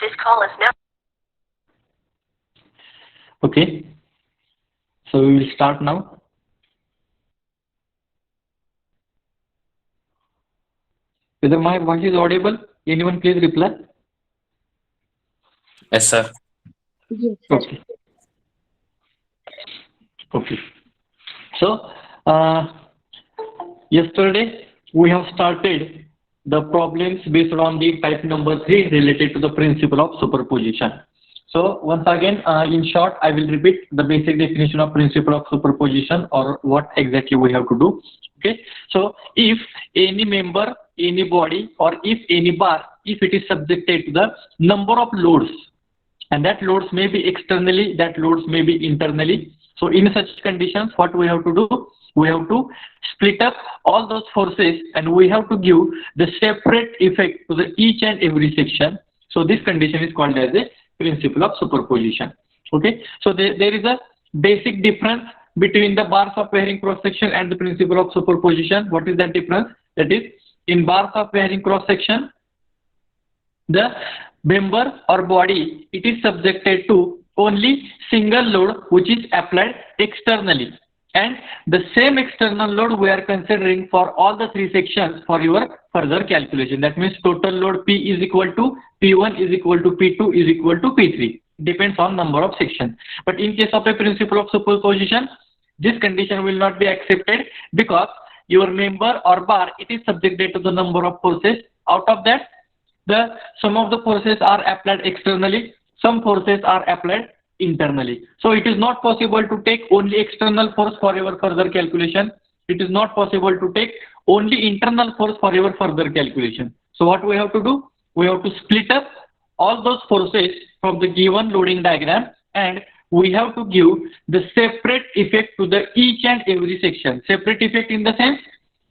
This call is now. Okay, so we will start now. Whether my voice is audible? Anyone please reply. Yes, sir. Yes, sir. Okay. Okay. So, uh, yesterday we have started the problems based on the type number 3 related to the principle of superposition. So once again, in short, I will repeat the basic definition of principle of superposition or what exactly we have to do. Okay. So if any member, any body, or if any bar, if it is subjected to the number of loads, and that loads may be externally, that loads may be internally. So in such conditions, what we have to do? We have to split up all those forces and we have to give the separate effect to the each and every section. So this condition is called as a principle of superposition. Okay. So there is a basic difference between the bars of varying cross section and the principle of superposition. What is that difference? That is, in bars of varying cross section, the member or body, it is subjected to only single load which is applied externally, and the same external load we are considering for all the three sections for your further calculation. That means total load P is equal to P1 is equal to P2 is equal to P3, depends on number of sections. But in case of a principle of superposition, this condition will not be accepted because your member or bar, it is subjected to the number of forces. Out of that, some of the forces are applied externally, some forces are applied internally. So it is not possible to take only external force for your further calculation. It is not possible to take only internal force for your further calculation. So what we have to do? We have to split up all those forces from the given loading diagram and we have to give the separate effect to the each and every section. Separate effect in the sense,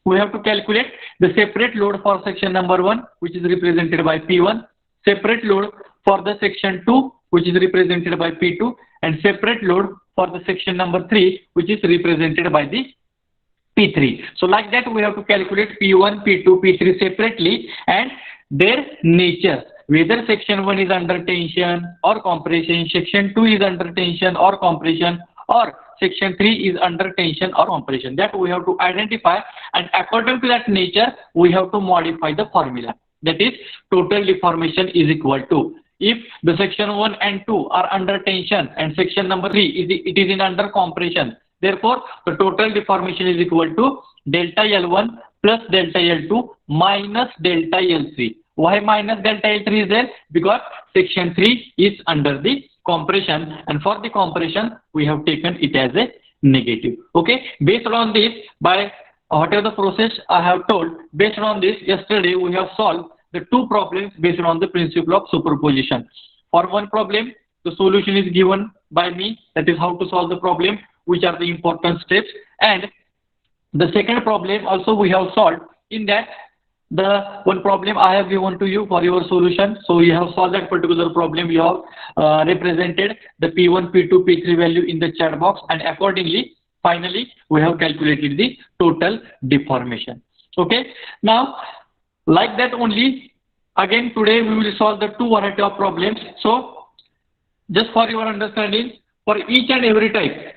we have to calculate the separate load for section number 1, which is represented by P1, separate load for the section 2, which is represented by P2, and separate load for the section number 3, which is represented by the P3. So like that, we have to calculate P1, P2, P3 separately and their nature. Whether section 1 is under tension or compression, section 2 is under tension or compression, or section 3 is under tension or compression. That we have to identify, and according to that nature, we have to modify the formula. That is, total deformation is equal to, if the section 1 and 2 are under tension and section number 3 is in under compression, therefore the total deformation is equal to delta L1 plus delta L2 minus delta L3. Why minus delta L3 is there? Because section 3 is under the compression, and for the compression we have taken it as a negative. Okay, based on this, by whatever the process I have told, based on this, yesterday we have solved the two problems based on the principle of superposition. For one problem, the solution is given by me, that is how to solve the problem, which are the important steps, and the second problem also we have solved. In that, the one problem I have given to you for your solution. So you have solved that particular problem. You have represented the P1, P2, P3 value in the chat box, and accordingly, finally, we have calculated the total deformation. Okay. Now, like that only, again today we will solve the two variety of problems. So, just for your understanding, for each and every type,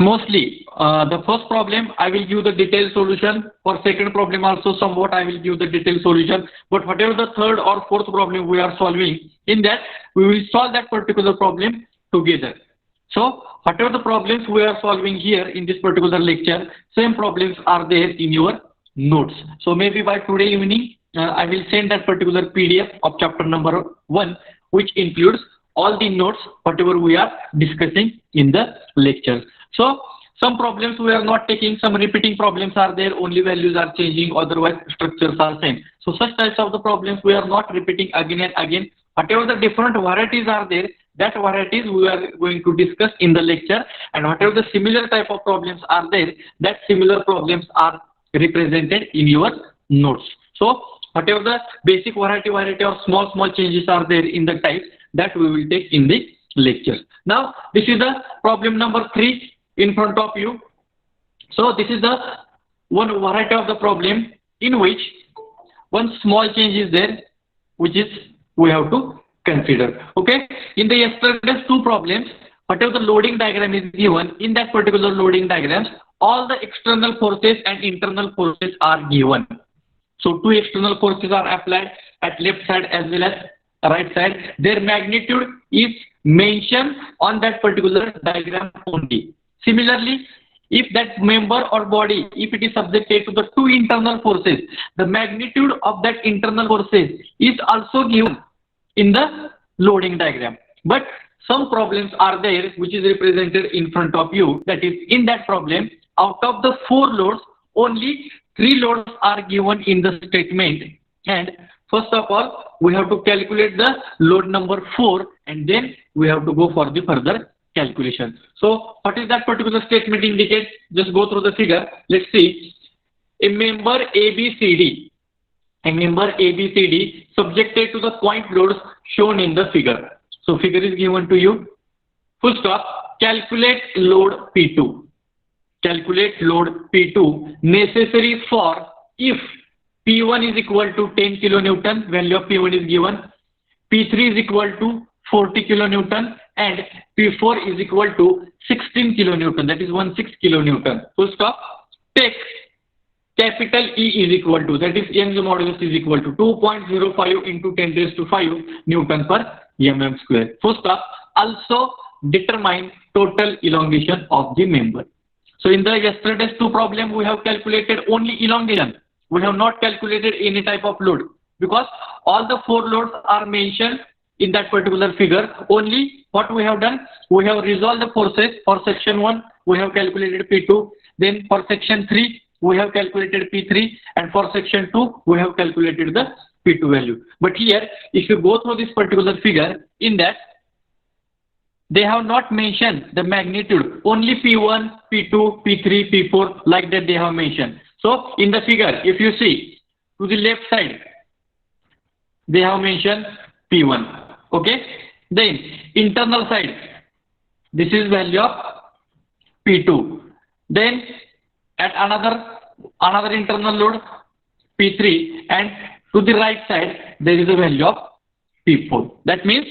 mostly the first problem I will give the detailed solution. For second problem also somewhat I will give the detailed solution. But whatever the third or fourth problem we are solving, in that we will solve that particular problem together. So whatever the problems we are solving here in this particular lecture, same problems are there in your notes. So maybe by today evening I will send that particular PDF of chapter number 1, which includes all the notes whatever we are discussing in the lecture. So some problems we are not taking, some repeating problems are there, only values are changing, otherwise structures are same. So such types of the problems we are not repeating again and again. Whatever the different varieties are there, that varieties we are going to discuss in the lecture, and whatever the similar type of problems are there, that similar problems are represented in your notes. So whatever the basic variety or small changes are there in the types, that we will take in the lecture. Now this is the problem number 3 in front of you. So this is the one variety of the problem in which one small change is there, which is we have to consider. Okay, in the yesterday's two problems, whatever the loading diagram is given, in that particular loading diagrams, all the external forces and internal forces are given. So two external forces are applied at left side as well as right side. Their magnitude is mentioned on that particular diagram only. Similarly, if that member or body, if it is subjected to the two internal forces, the magnitude of that internal forces is also given in the loading diagram. But some problems are there which is represented in front of you. That is, in that problem, out of the 4 loads, only 3 loads are given in the statement. And first of all, we have to calculate the load number 4, and then we have to go for the further calculation. So what is that particular statement indicate? Just go through the figure. Let's see. A member ABCD, subjected to the point loads shown in the figure. So figure is given to you. Full stop. Calculate load P2. Calculate load P2 necessary for if P1 is equal to 10 kilonewton, value of P1 is given, P3 is equal to 40 kilonewton, and P4 is equal to 16 kilonewton, that is 16 kilonewton. Full stop. Take capital E is equal to, that is Young's modulus is equal to 2.05 into 10 raised to 5 Newton per mm square. Full stop. Also determine total elongation of the member. So in the yesterday's two problem, we have calculated only elongation. We have not calculated any type of load because all the 4 loads are mentioned in that particular figure. Only what we have done, we have resolved the forces. For section 1, we have calculated P2. Then for section 3, we have calculated P3. And for section 2, we have calculated the P2 value. But here, if you go through this particular figure, in that, they have not mentioned the magnitude. Only P1, P2, P3, P4, like that they have mentioned. So in the figure, if you see to the left side, they have mentioned P1. Okay. Then internal side, this is value of P2. Then at another internal load P3, and to the right side there is a value of P4. That means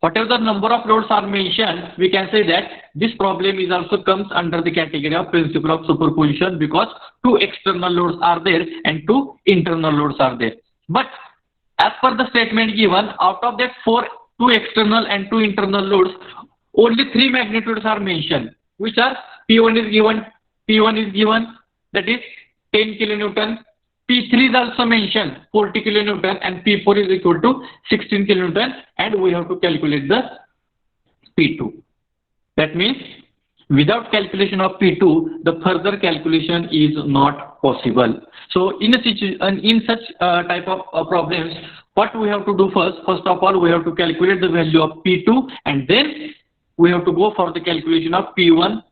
whatever the number of loads are mentioned, we can say that this problem is also comes under the category of principle of superposition because 2 external loads are there and 2 internal loads are there. But as per the statement given, out of that 2 external and 2 internal loads, only 3 magnitudes are mentioned, which are P1 is given, that is 10 kilonewton, P3 is also mentioned 40 kilonewton, and P4 is equal to 16 kilonewton, and we have to calculate the P2. That means without calculation of P2, the further calculation is not possible. So in such type of problems, what we have to do first of all, we have to calculate the value of P2, and then we have to go for the calculation of P1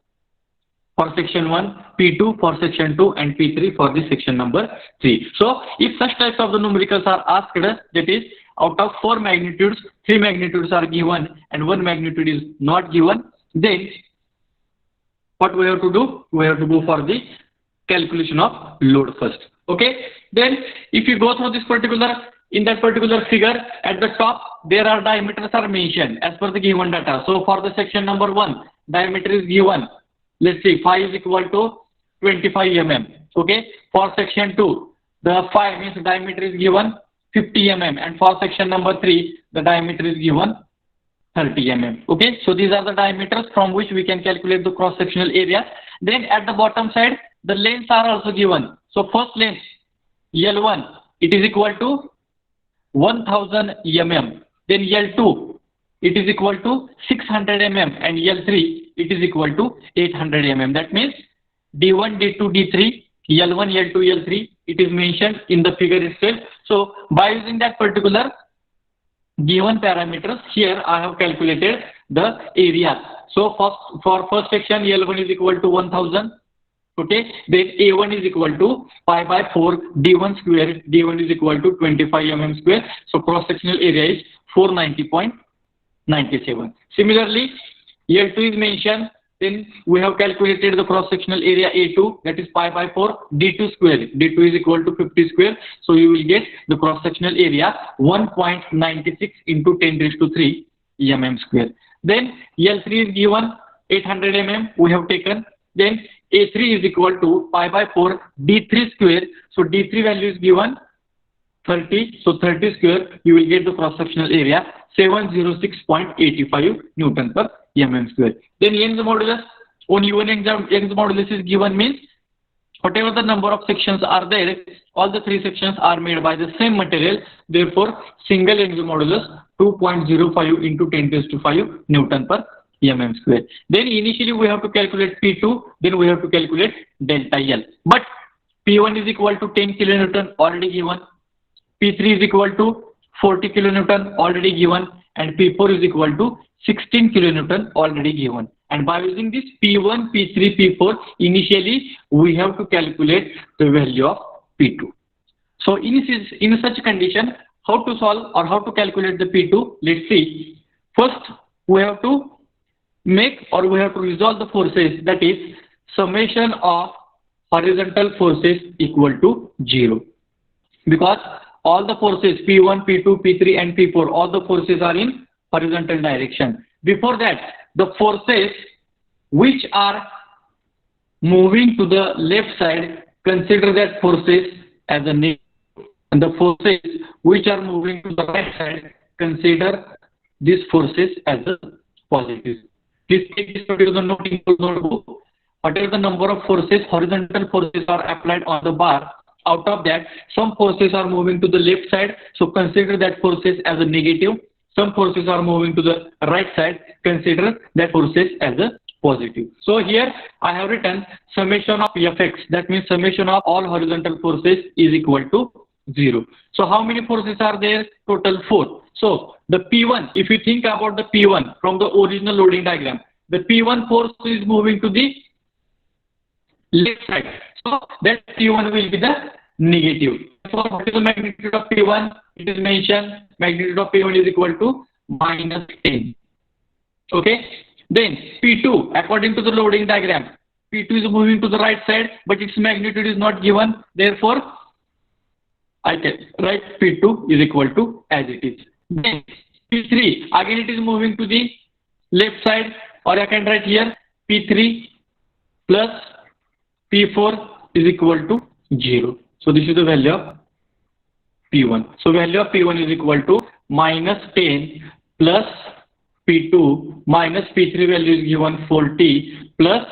for section 1, P2 for section 2, and P3 for the section number 3. So if such types of the numericals are asked, that is out of 4 magnitudes, 3 magnitudes are given and 1 magnitude is not given, then what we have to do? We have to go for the calculation of load first. Okay. Then if you go through this in that particular figure, at the top there are diameters are mentioned as per the given data. So for the section number 1, diameter is given. Let's see, phi is equal to 25 mm. Okay. For section 2, the phi means diameter is given 50 mm, and for section number 3, the diameter is given 30 mm. Okay. So these are the diameters from which we can calculate the cross sectional area. Then at the bottom side, the lengths are also given. So first length L1, it is equal to 1000 mm. Then L2, it is equal to 600 mm, and L3, it is equal to 800 mm. That means D1, D2, D3, L1, L2, L3, it is mentioned in the figure itself. So by using that particular given parameters, here I have calculated the area. So for first section, L1 is equal to 1000. Okay, then A1 is equal to pi by 4 D1 square. D1 is equal to 25 mm square. So cross sectional area is 490.97. Similarly, L2 is mentioned Then we have calculated the cross-sectional area A2, that is pi by 4 D2 square. D2 is equal to 50 square. So you will get the cross-sectional area 1.96 into 10 raised to 3 mm square. Then L3 is given 800 mm we have taken. Then A3 is equal to pi by 4 D3 square. So D3 value is given 30. So 30 square, you will get the cross-sectional area 706.85 Newton per mm square. Then Young's modulus, only one Young's modulus is given, means whatever the number of sections are there, all the 3 sections are made by the same material. Therefore, single Young's modulus 2.05 into 10 raised to 5 Newton per mm square. Then initially we have to calculate P2, then we have to calculate delta L. But P1 is equal to 10 kilonewton already given. P3 is equal to 40 kilonewton already given, and P4 is equal to 16 kilonewton already given. And by using this P1, P3, P4, initially we have to calculate the value of P2. So in such condition, how to solve or how to calculate the P2? Let's see. First, we have to make or we have to resolve the forces, that is summation of horizontal forces equal to 0. Because all the forces P1, P2, P3 and P4, all the forces are in horizontal direction. Before that, the forces which are moving to the left side, consider that forces as a negative, and the forces which are moving to the right side, consider these forces as a positive. Please take this particular note in your notebook. Whatever the number of forces, horizontal forces are applied on the bar, out of that, some forces are moving to the left side, so consider that forces as a negative. Some forces are moving to the right side, consider that forces as a positive. So here I have written summation of Fx, that means summation of all horizontal forces is equal to 0. So how many forces are there? Total 4. So the P1, if you think about the P1 from the original loading diagram, the P1 force is moving to the left side. So that P1 will be the negative. So what is the magnitude of P1? It is mentioned magnitude of P1 is equal to -10. Okay. Then P2, according to the loading diagram, P2 is moving to the right side, but its magnitude is not given. Therefore, I can write P2 is equal to as it is. Then P3, again it is moving to the left side, or I can write here P3 plus P4 is equal to 0. So this is the value of P1. So value of P1 is equal to -10 plus P2 minus P3 value is given 40 plus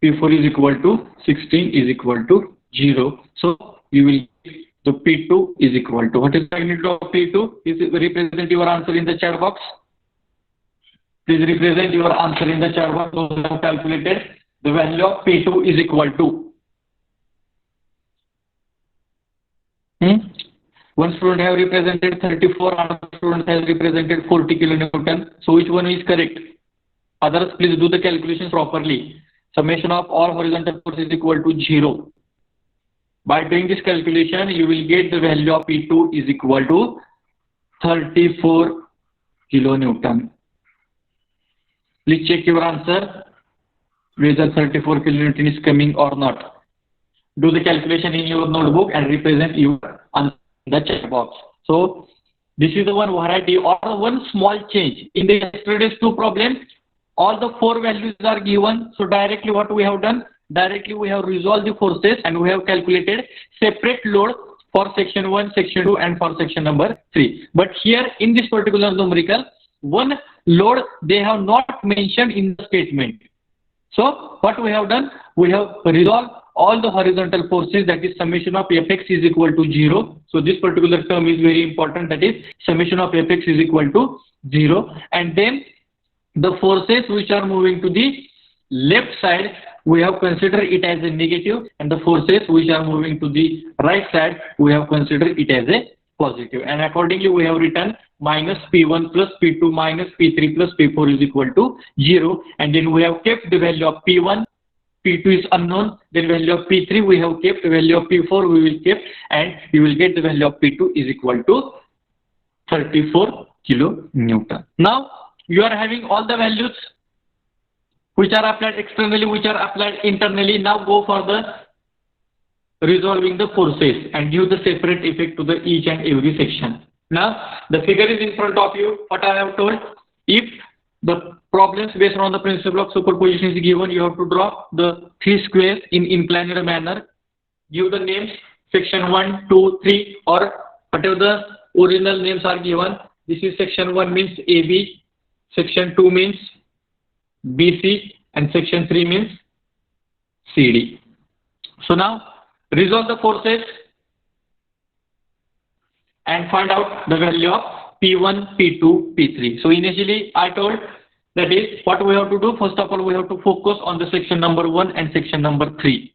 P4 is equal to 16 is equal to 0. So you will get the P2 is equal to, what is the magnitude of P2? Is represent your answer in the chat box. Please represent your answer in the chat box. So we have calculated the value of P2 is equal to. One student have represented 34, another student has represented 40 kilonewton. So which one is correct? Others, please do the calculations properly. Summation of all horizontal forces is equal to 0. By doing this calculation, you will get the value of P2 is equal to 34 kilonewton. Please check your answer whether 34 kilonewton is coming or not. Do the calculation in your notebook and represent your answer in the chat box. So this is the one variety or one small change. In the yesterday's 2 problems, all the 4 values are given. So directly what we have done, directly we have resolved the forces and we have calculated separate load for section 1, section 2 and for section number 3. But here in this particular numerical, one load they have not mentioned in the statement. So what we have done, we have resolved all the horizontal forces, that is summation of Fx is equal to 0. So this particular term is very important, that is summation of Fx is equal to 0. And then the forces which are moving to the left side, we have considered it as a negative, and the forces which are moving to the right side, we have considered it as a positive. And accordingly, we have written minus P1 plus P2 minus P3 plus P4 is equal to 0. And then we have kept the value of P1, P2 is unknown, then value of P3 we have kept, the value of P4 we will keep, and you will get the value of P2 is equal to 34 kilonewton. Now you are having all the values which are applied externally, which are applied internally. Now go for the resolving the forces and give the separate effect to the each and every section. Now the figure is in front of you. What I have told, if the problems based on the principle of superposition is given, you have to draw the three squares in inclined manner. Give the names section 1, 2, 3, or whatever the original names are given. This is section 1 means AB, section 2 means BC, and section 3 means CD. So now resolve the forces and find out the value of P1, P2, P3. So initially I told that is what we have to do. First of all, we have to focus on the section number 1 and section number 3.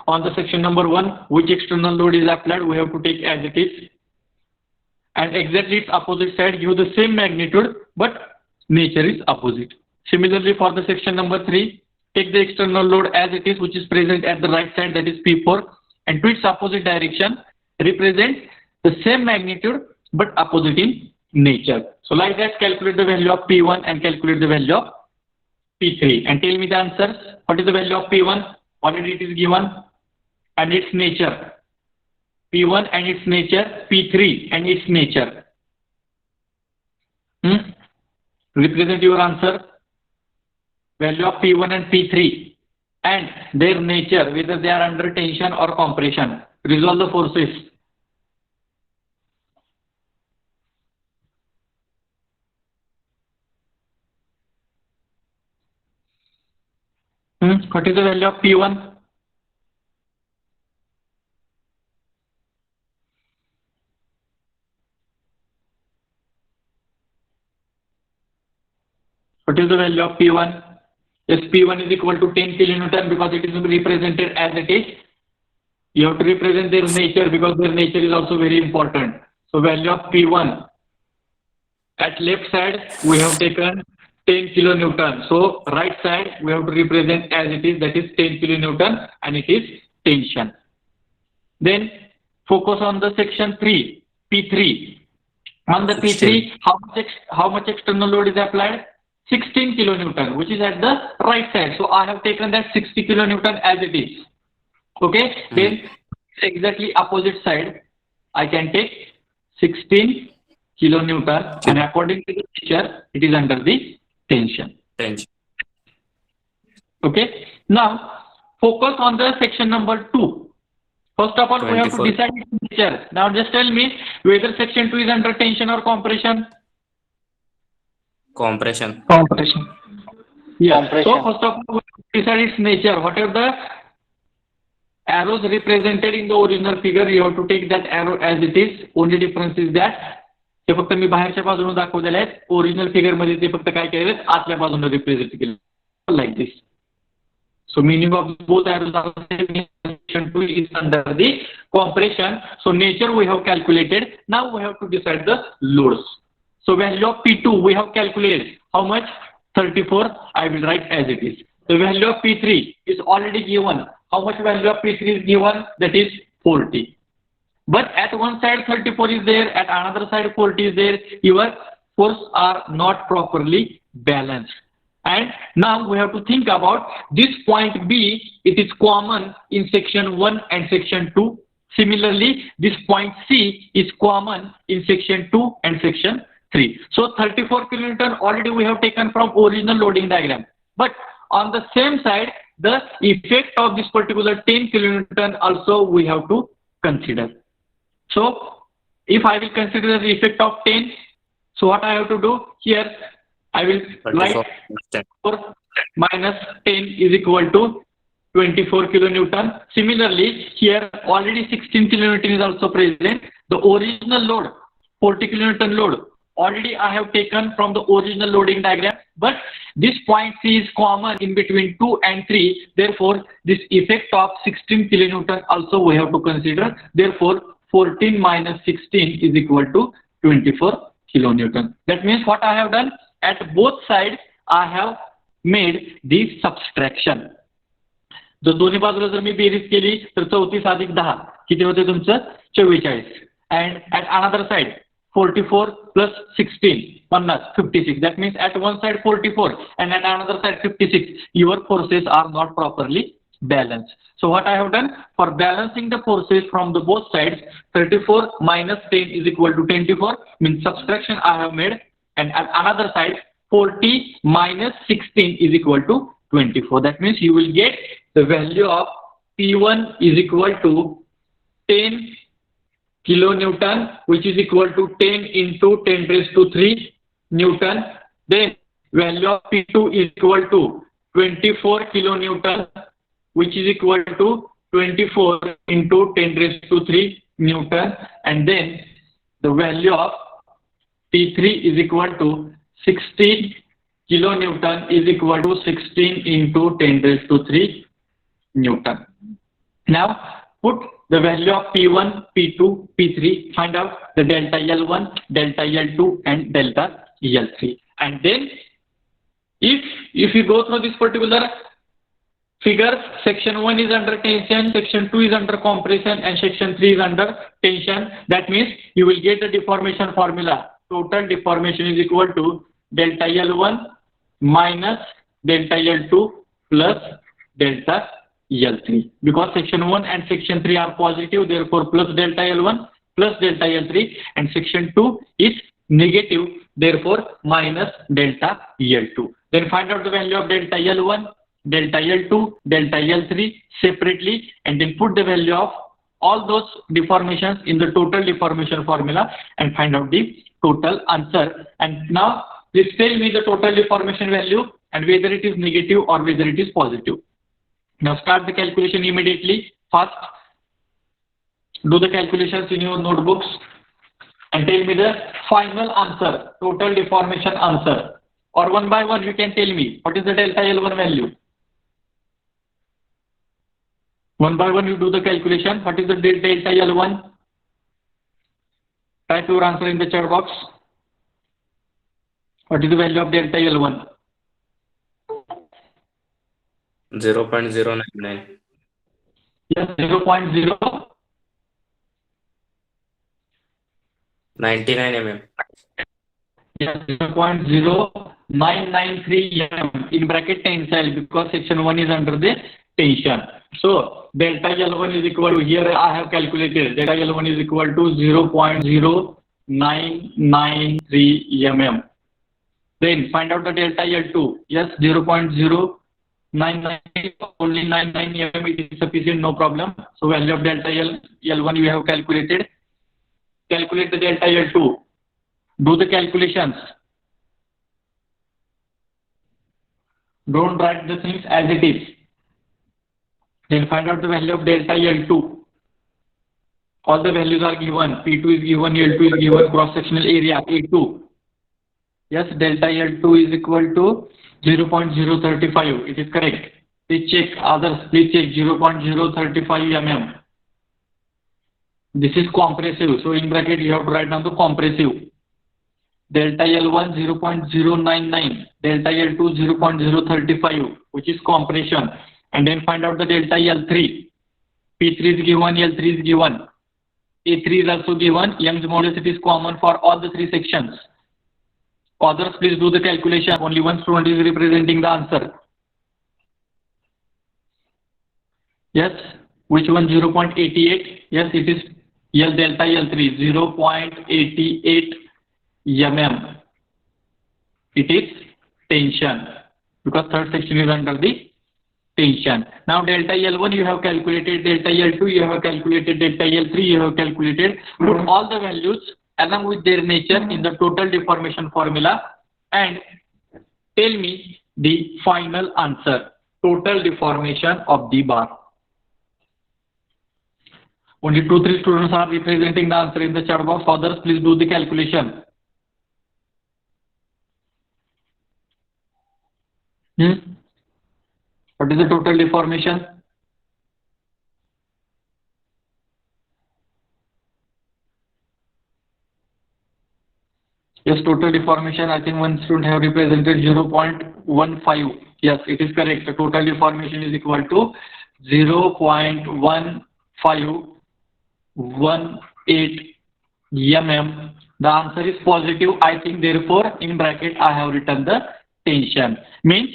On the section number 1, which external load is applied, we have to take as it is, and exactly its opposite side give the same magnitude, but nature is opposite. Similarly, for the section number 3, take the external load as it is, which is present at the right side, that is P4, and to its opposite direction represent the same magnitude but opposite in nature. So like that, calculate the value of P1 and calculate the value of P3 and tell me the answers. What is the value of P1? Already it is given, and its nature. P1 and its nature, P3 and its nature. Represent your answer. Value of P1 and P3 and their nature, whether they are under tension or compression. Resolve the forces. What is the value of P1? What is the value of P1? Yes, P1 is equal to 10 kilonewton because it is represented as it is. You have to represent their nature because their nature is also very important. So value of P1 at left side we have taken 10 kilonewton. So right side we have to represent as it is, that is 10 kilonewton, and it is tension. Then focus on the section 3, P3. On the P3, how much external load is applied? 16 kilonewton, which is at the right side. So I have taken that 60 kilonewton as it is. Okay. Then exactly opposite side, I can take 16 kilonewton, and according to the nature, it is under the tension. Okay. Now focus on the section number 2. First of all, 24. We have to decide its nature. Now just tell me whether section 2 is under tension or compression. Compression. Yeah. Compression. So first of all, we decide its nature. Whatever the arrows represented in the original figure, you have to take that arrow as it is. Only difference is that हे फक्त मी बाहेरच्या बाजूने दाखवलेले आहेत. Original figure मध्ये ते फक्त काय केले आतल्या बाजूने रिप्रेझेंट केले like this. So meaning of both arrows are the same. Section 2 is under the compression. So nature we have calculated. Now we have to decide the loads. So value of P2 we have calculated. How much? 34. I will write as it is. The value of P3 is already given. How much value of P3 is given? That is 40. But at one side 34 is there, at another side 40 is there. Your forces are not properly balanced. And now we have to think about this point B. It is common in section 1 and section 2. Similarly, this point C is common in section 2 and section 3. So 34 kilonewton already we have taken from original loading diagram. But on the same side, the effect of this particular 10 kilonewton also we have to consider. So if I will consider the effect of 10, so what I have to do here, I will write 4 minus 10 is equal to 24 kilonewton. Similarly, here already 16 kilonewton is also present. The original load, 40 kilonewton load, already I have taken from the original loading diagram. But this point C is common in between 2 and 3. Therefore, this effect of 16 kilonewton also we have to consider. Therefore, 14 minus 16 is equal to 24 kilonewton. That means what I have done, at both sides I have made the subtraction. जर दोन्ही बाजूला जर मी berries केली तर 34 अधिक 10 किती होते तुमचं 44. And at another side 44 plus 16, 56. That means at one side 44 and at another side 56. Your forces are not properly balanced. So what I have done, for balancing the forces from the both sides, 34 minus 10 is equal to 24, means subtraction I have made, and at another side 40 minus 16 is equal to 24. That means you will get the value of P1 is equal to 10 kilonewton, which is equal to 10 into 10 raised to 3 Newton. Then value of P2 is equal to 24 kilonewton, which is equal to 24 into 10 raised to 3 Newton. And then the value of P3 is equal to 16 kilonewton is equal to 16 into 10 raised to 3 Newton. Now put the value of P1, P2, P3, find out the delta L1, delta L2 and delta L3. And then if you go through this particular figure, section 1 is under tension, section 2 is under compression and section 3 is under tension. That means you will get the deformation formula. Total deformation is equal to delta L1 minus delta L2 plus delta L3. Because section 1 and section 3 are positive, therefore plus delta L1 plus delta L3, and section 2 is negative, therefore minus delta L2. Then find out the value of delta L1, delta L2, delta L3 separately, and then put the value of all those deformations in the total deformation formula and find out the total answer. And now please tell me the total deformation value and whether it is negative or whether it is positive. Now start the calculation immediately. First, do the calculations in your notebooks and tell me the final answer, total deformation answer. Or one by one you can tell me what is the delta L1 value. One by one you do the calculation. What is the delta L1? Type your answer in the chat box. What is the value of delta L1? 0.099. Yes, 0.0. 99 mm. Yes, 0.0993 mm in bracket tensile, because section 1 is under the tension. So delta L1 is equal to, here I have calculated, delta L1 is equal to 0.0993 mm. Then find out the delta L2. Yes, 0.0993, only 99 mm it is sufficient, no problem. So value of delta L1 you have calculated. Calculate the delta L2. Do the calculations. Don't write the things as it is. Then find out the value of delta L2. All the values are given. P2 is given, L2 is given, cross-sectional area A2. Yes, delta L2 is equal to 0.035. It is correct. Please check others. Please check 0.035 mm. This is compressive. So in bracket you have to write down the compressive. Delta L1 0.099. Delta L2 0.035, which is compression. And then find out the delta L3. P3 is given, L3 is given. A3 is also given. Young's modulus, it is common for all the three sections. Others, please do the calculation. Only one student is representing the answer. Yes, which one? 0.88. Yes, it is L delta L3, 0.88 mm. It is tension, because third section is under the tension. Now delta L1 you have calculated, delta L2 you have calculated, delta L3 you have calculated. Put all the values along with their nature in the total deformation formula and tell me the final answer, total deformation of the bar. Only 2-3 students are representing the answer in the chat box. Others, please do the calculation. What is the total deformation? Yes, total deformation, I think one student have represented 0.15. Yes, it is correct. The total deformation is equal to 0.1518 mm The answer is positive. I think therefore in bracket I have written the tension. Means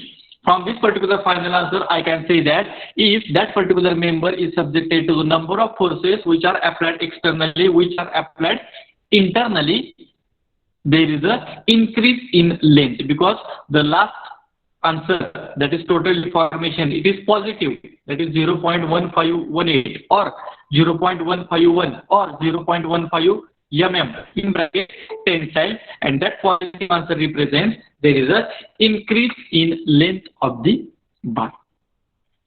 from this particular final answer I can say that if that particular member is subjected to the number of forces which are applied externally, which are applied internally, there is a increase in length, because the last answer, that is total deformation, it is positive, that is 0.1518 or 0.151 or 0.15 mm in bracket tensile, and that positive answer represents there is a increase in length of the bar.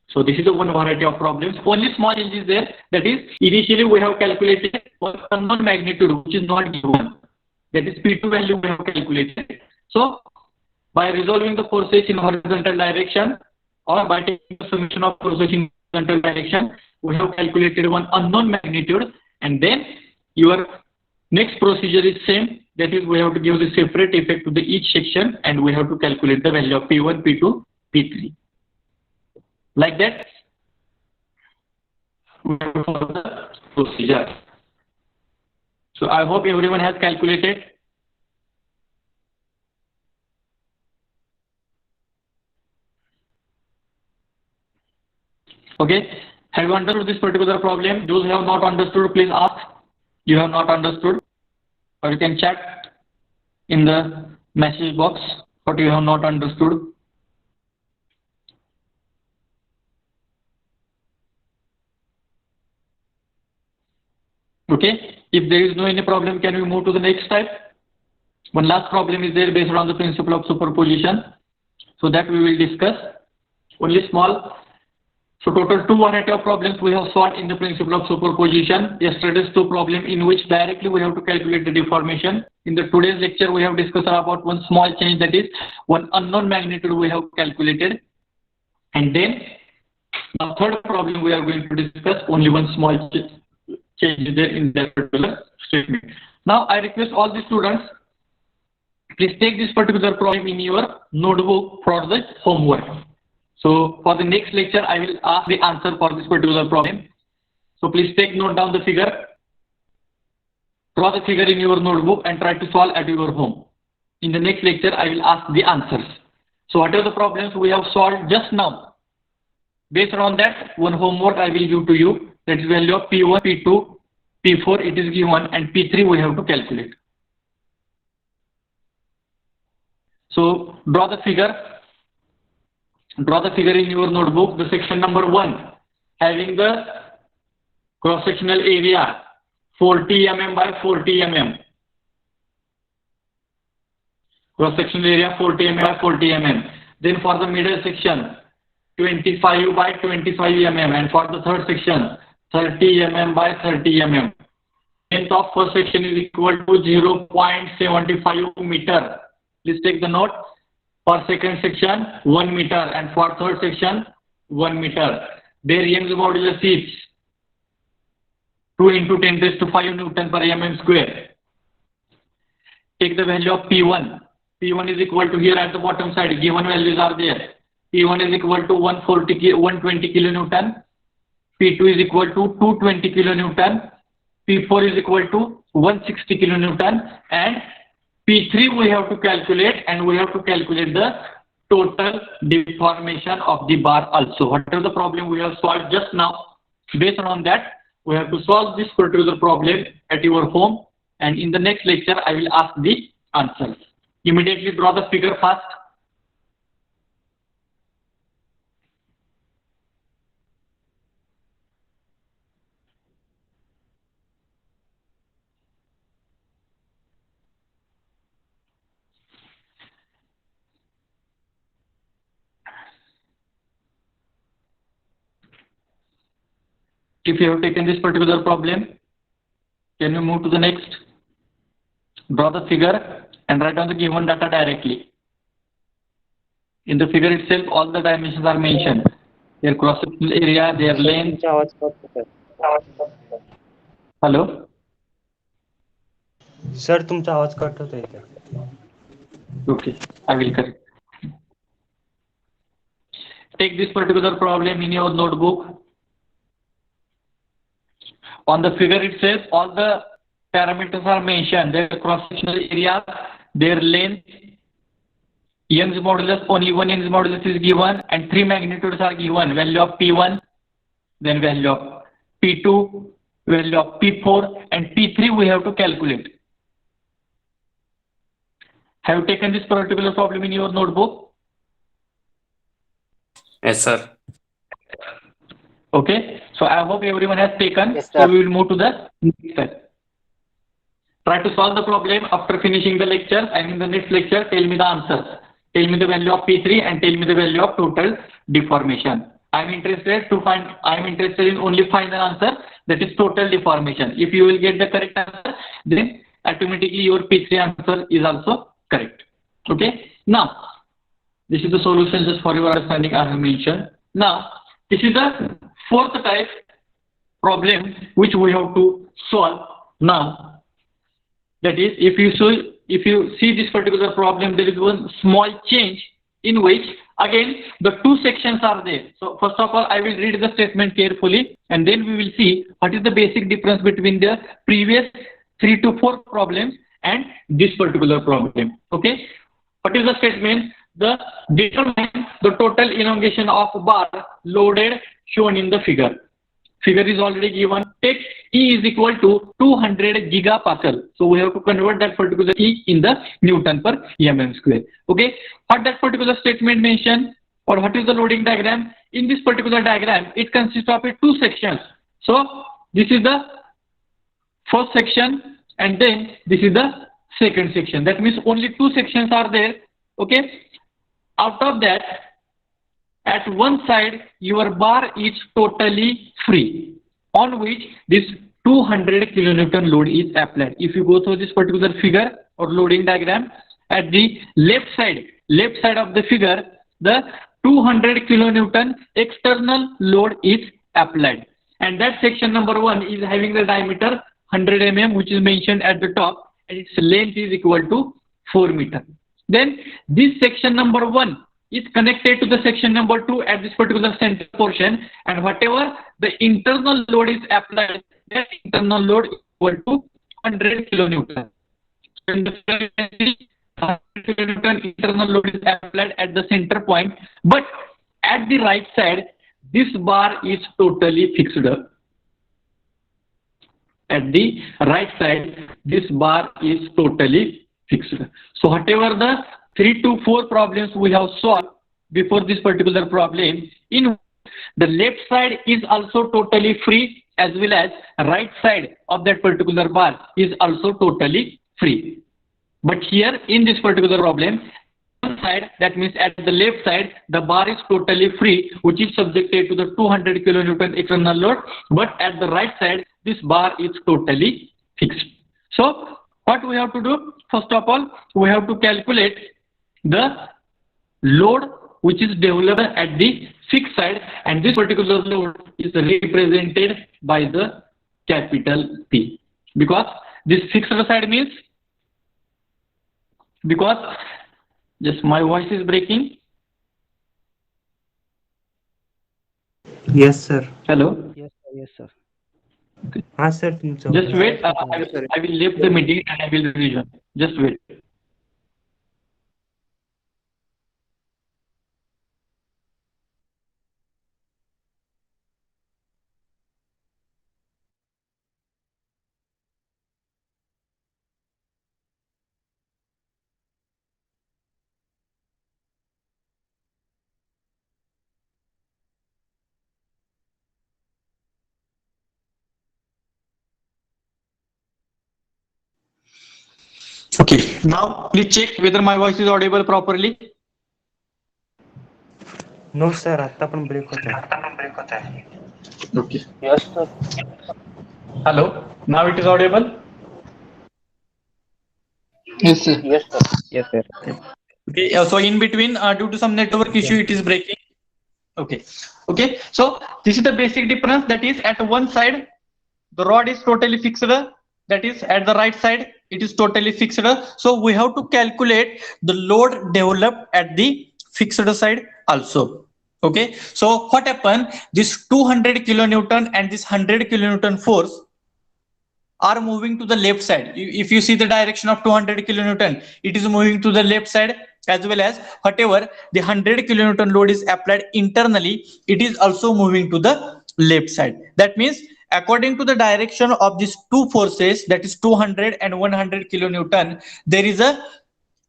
So this is the one variety of problems. Only small change is there, that is initially we have calculated for unknown magnitude which is not given, that is P2 value we have calculated. So by resolving the forces in horizontal direction or by taking the summation of forces in horizontal direction, we have calculated one unknown magnitude, and then your next procedure is same, that is we have to give the separate effect to the each section and we have to calculate the value of P1, P2, P3. Like that, we have to follow the procedure. So I hope everyone has calculated. Okay, have you understood this particular problem? Those who have not understood, please ask. You have not understood, or you can chat in the message box what you have not understood. Okay, if there is no any problem, can we move to the next type? One last problem is there based on the principle of superposition. So that we will discuss. Only small. So total two variety of problems we have solved in the principle of superposition. Yesterday's two problem in which directly we have to calculate the deformation. In the today's lecture we have discussed about one small change, that is one unknown magnitude we have calculated. And then the third problem we are going to discuss, only one small change there in that particular statement. Now I request all the students, please take this particular problem in your notebook for the homework. So for the next lecture, I will ask the answer for this particular problem. So please take note down the figure. Draw the figure in your notebook and try to solve at your home. In the next lecture, I will ask the answers. So what are the problems we have solved just now? Based on that, one homework I will give to you. That is value of P1, P2, P4 it is given, and P3 we have to calculate. So draw the figure. Draw the figure in your notebook. The section number 1 having the cross-sectional area 40 mm by 40 mm. Cross-sectional area 40 mm by 40 mm. Then for the middle section 25 by 25 mm, and for the third section 30 mm by 30 mm. Length of first section is equal to 0.75 meter. Please take the note. For second section 1 meter, and for third section 1 meter. Their Young's modulus is 2 into 10 raised to 5 Newton per mm square. Take the value of P1. P1 is equal to, here at the bottom side, given values are there. P1 is equal to 120 kilonewton. P2 is equal to 220 kilonewton. P4 is equal to 160 kilonewton. And P3 we have to calculate, and we have to calculate the total deformation of the bar also. Whatever the problem we have solved just now, based on that, we have to solve this particular problem at your home, and in the next lecture I will ask the answers. Immediately draw the figure first. If you have taken this particular problem, can you move to the next? Draw the figure and write down the given data directly. In the figure itself, all the dimensions are mentioned. Their cross-sectional area, their length. Hello? Sir, तुमचा आवाज cut होतोय का? Okay, I will correct. Take this particular problem in your notebook. On the figure itself, all the parameters are mentioned, their cross-sectional area, their length, Young's modulus, only one Young's modulus is given, and three magnitudes are given, value of P1, then value of P2, value of P4, and P3 we have to calculate. Have you taken this particular problem in your notebook? Yes, sir. Okay, so I hope everyone has taken. Yes, sir. So we will move to the next step. Try to solve the problem after finishing the lecture, and in the next lecture, tell me the answers. Tell me the value of P3 and tell me the value of total deformation. I am interested in only final answer, that is total deformation. If you will get the correct answer, then automatically your P3 answer is also correct. Okay. Now, this is the solution just for your understanding I have mentioned. Now, this is the fourth type problem which we have to solve now. That is, if you see this particular problem, there is one small change in which again the two sections are there. So first of all, I will read the statement carefully, and then we will see what is the basic difference between the previous 3 to 4 problems and this particular problem. Okay, what is the statement? The determine the total elongation of bar loaded shown in the figure. Figure is already given. Take E is equal to 200 gigapascal. So we have to convert that particular E in the Newton per mm square. Okay. What that particular statement mention, or what is the loading diagram? In this particular diagram, it consists of two sections. So this is the first section, and then this is the second section. That means only two sections are there. Okay. Out of that, at one side, your bar is totally free, on which this 200 kilonewton load is applied. If you go through this particular figure or loading diagram, at the left side of the figure, the 200 kilonewton external load is applied. And that section number 1 is having the diameter 100 mm, which is mentioned at the top, and its length is equal to 4 meters. Then this section number 1 is connected to the section number 2 at this particular center portion, and whatever the internal load is applied, that internal load is equal to 100 kilonewton. And the 100 kilonewton internal load is applied at the center point, but at the right side, this bar is totally fixed. At the right side, this bar is totally fixed. So whatever the 3 to 4 problems we have solved before this particular problem, in the left side is also totally free, as well as right side of that particular bar is also totally free. But here in this particular problem, one side, that means at the left side, the bar is totally free, which is subjected to the 200 kilonewton external load, but at the right side, this bar is totally fixed. So what we have to do? First of all, we have to calculate the load which is developed at the fixed side, and this particular load is represented by the capital P, because this fixed side means, because just my voice is breaking. Yes, sir. Hello. Yes, sir. हाँ sir तुमचं Just wait. I will leave the meeting and I will rejoin. Just wait. Okay. Now please check whether my voice is audible properly. No sir आता पण break होत आहे. Okay. Yes, sir. Hello. Now it is audible. Yes, sir. Yes, sir. Yes, sir. Okay. So in between, due to some network issue, it is breaking. Okay. Okay. So this is the basic difference. That is, at one side, the rod is totally fixed. That is, at the right side, it is totally fixed. So we have to calculate the load developed at the fixed side also. Okay. So what happened? This 200 kilonewton and this 100 kilonewton force are moving to the left side. If you see the direction of 200 kilonewton, it is moving to the left side, as well as whatever the 100 kilonewton load is applied internally, it is also moving to the left side. That means according to the direction of these two forces, that is 200 and 100 kilonewton, there is a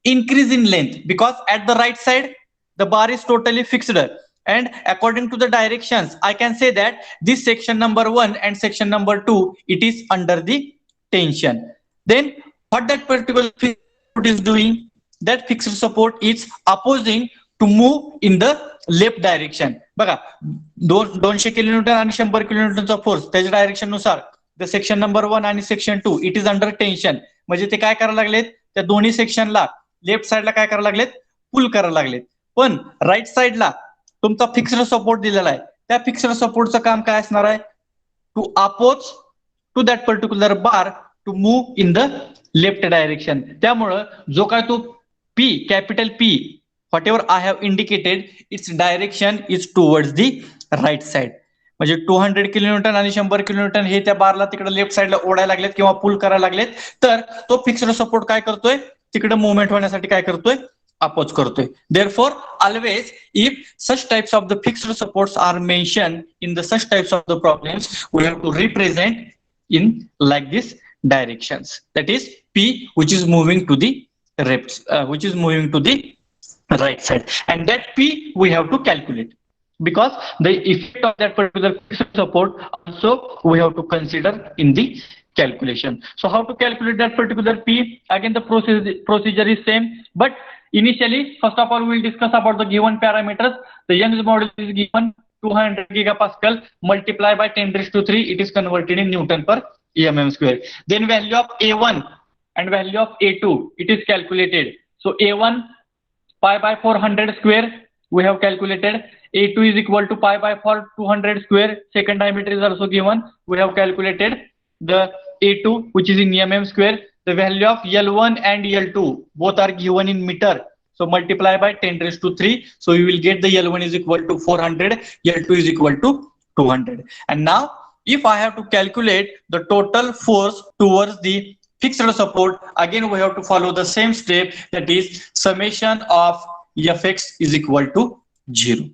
increase in length, because at the right side the bar is totally fixed, and according to the directions I can say that this section number 1 and section number 2, it is under the tension. Then what that particular fixed support is doing, that fixed support is opposing to move in the left direction. बघा 200 kilonewton आणि 100 किलोन्यूटनचा force त्याच्या direction नुसार the section number 1 आणि section 2 it is under tension. म्हणजे ते काय करायला लागलेत, त्या दोन्ही सेक्शनला लेफ्ट साइडला काय करायला लागलेत, पुल करायला लागलेत. पण राईट साइडला तुमचा फिक्स्ड सपोर्ट दिलेला आहे, त्या फिक्स्ड सपोर्टचं काम काय असणार आहे, to oppose to that particular bar to move in the left direction. त्यामुळं जो काय तो P, capital P, whatever I have indicated, its direction is towards the right side. म्हणजे 200 किलोन्यूटन आणि 100 किलोन्यूटन हे त्या बारला तिकडे लेफ्ट साइडला ओढायला लागलेत किंवा पुल करायला लागलेत, तर तो फिक्स्ड सपोर्ट काय करतोय, तिकडे मुवमेंट होण्यासाठी काय करतोय, अपोज करतोय. Therefore, always if such types of the fixed supports are mentioned in the such types of the problems, we have to represent in like this directions. That is P, which is moving to the left, which is moving to the right side, and that P we have to calculate, because the effect of that particular fixed support also we have to consider in the calculation. So how to calculate that particular P? Again, the procedure is same, but initially first of all we will discuss about the given parameters. The Young's model is given 200 gigapascal multiplied by 10 raised to 3, it is converted in Newton per mm square. Then value of A1 and value of A2, it is calculated. So A1 pi by 400 square we have calculated, A2 is equal to pi by 4 200 square, second diameter is also given, we have calculated the A2 which is in mm square. The value of L1 and L2 both are given in meter, so multiply by 10 raised to 3, so you will get the L1 is equal to 400, L2 is equal to 200. And now if I have to calculate the total force towards the fixed support, again we have to follow the same step, that is summation of Fx is equal to 0.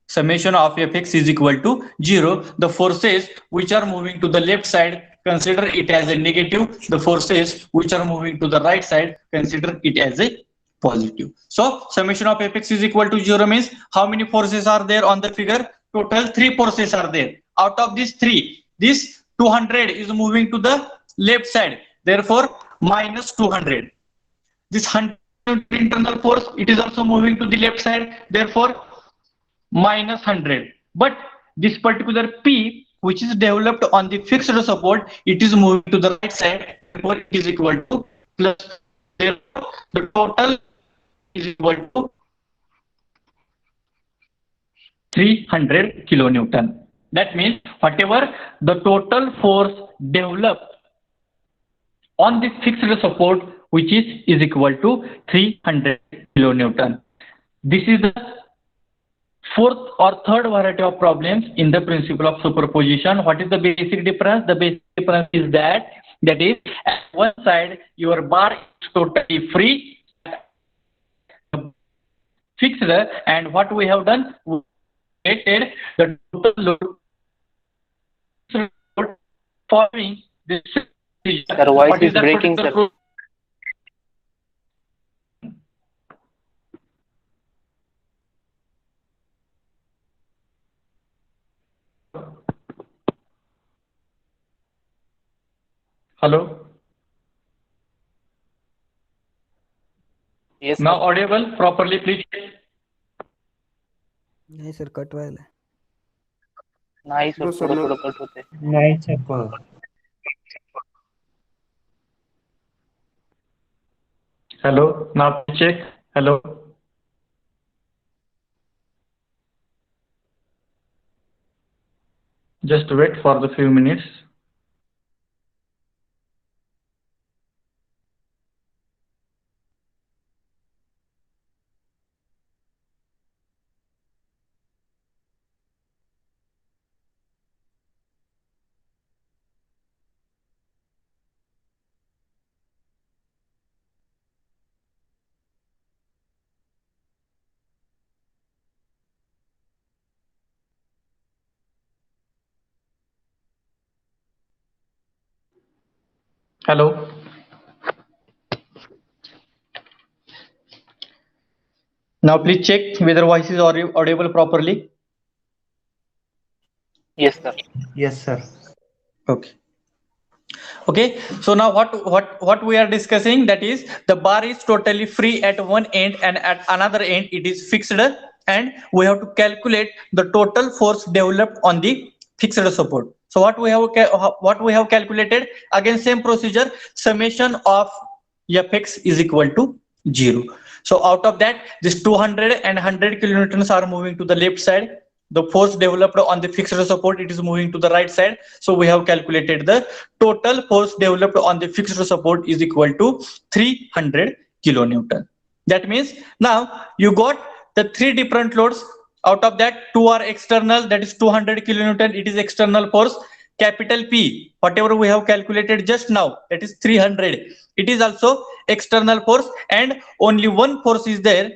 Summation of Fx is equal to 0. The forces which are moving to the left side, consider it as a negative. The forces which are moving to the right side, consider it as a positive. So summation of Fx is equal to 0 means how many forces are there on the figure? Total 3 forces are there. Out of these 3, this 200 is moving to the left side, therefore minus 200. This 100 internal force, it is also moving to the left side, therefore minus 100. But this particular P which is developed on the fixed support, it is moving to the right side, therefore it is equal to plus. Therefore the total is equal to 300 kilonewton. That means whatever the total force developed on the fixed support, which is equal to 300 kilonewton. This is the fourth or third variety of problems in the principle of superposition. What is the basic difference? The basic difference is that is at one side your bar is totally free, fixed, and what we have done, we created the total load following this. Sir, voice is breaking, sir. Hello? Yes, Now sir. audible properly, please. नाही sir cut व्हायला. नाही sir, थोडं थोडं cut होते. नाही sir. Hello, now check. Hello. Just wait for the few minutes. Hello. Now please check whether voice is audible properly. Yes, sir. Yes, sir. Okay. Okay. So now what we are discussing, that is the bar is totally free at one end and at another end it is fixed, and we have to calculate the total force developed on the fixed support. So what we have calculated, again same procedure, summation of Fx is equal to 0. So out of that, this 200 and 100 kilonewtons are moving to the left side. The force developed on the fixed support, it is moving to the right side. So we have calculated the total force developed on the fixed support is equal to 300 kilonewton. That means now you got the three different loads. Out of that, two are external, that is 200 kilonewton, it is external force. Capital P, whatever we have calculated just now, that is 300, it is also external force, and only one force is there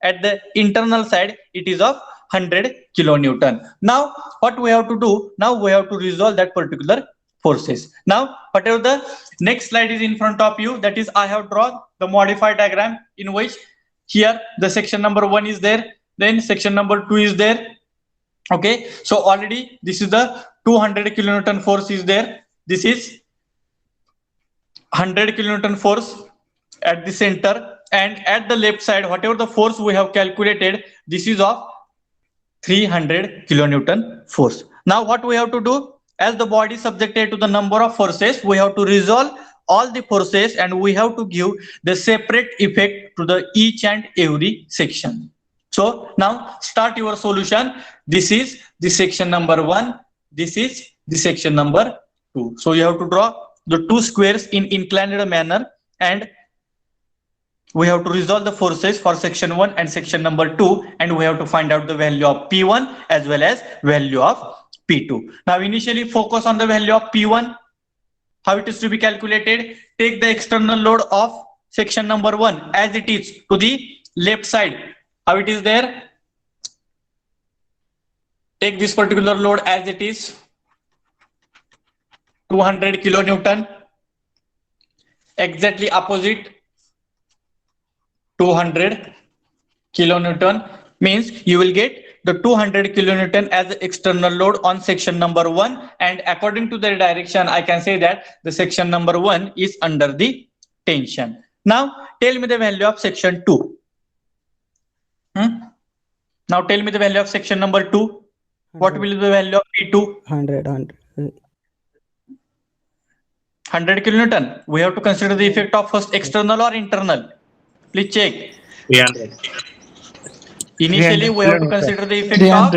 at the internal side, it is of 100 kilonewton. Now what we have to do, now we have to resolve that particular forces. Now whatever the next slide is in front of you, that is I have drawn the modified diagram in which here the section number 1 is there, then section number 2 is there. Okay, so already this is the 200 kilonewton force is there, this is 100 kilonewton force at the center, and at the left side whatever the force we have calculated, this is of 300 kilonewton force. Now what we have to do, as the body is subjected to the number of forces, we have to resolve all the forces and we have to give the separate effect to the each and every section. So now start your solution. This is the section number 1, this is the section number 2. So you have to draw the two squares in inclined manner, and we have to resolve the forces for section 1 and section number 2, and we have to find out the value of P1 as well as value of P2. Now initially focus on the value of P1. How it is to be calculated? Take the external load of section number 1 as it is to the left side. How it is there? Take this particular load as it is, 200 kilonewton. Exactly opposite, 200 kilonewton, means you will get the 200 kilonewton as the external load on section number 1, and according to the direction I can say that the section number 1 is under the tension. Now tell me the value of section 2. Now tell me the value of section number 2. What will be the value of P2? 100 kilonewton. We have to consider the effect of first external or internal. Please check. 300. Initially, we have to consider the effect of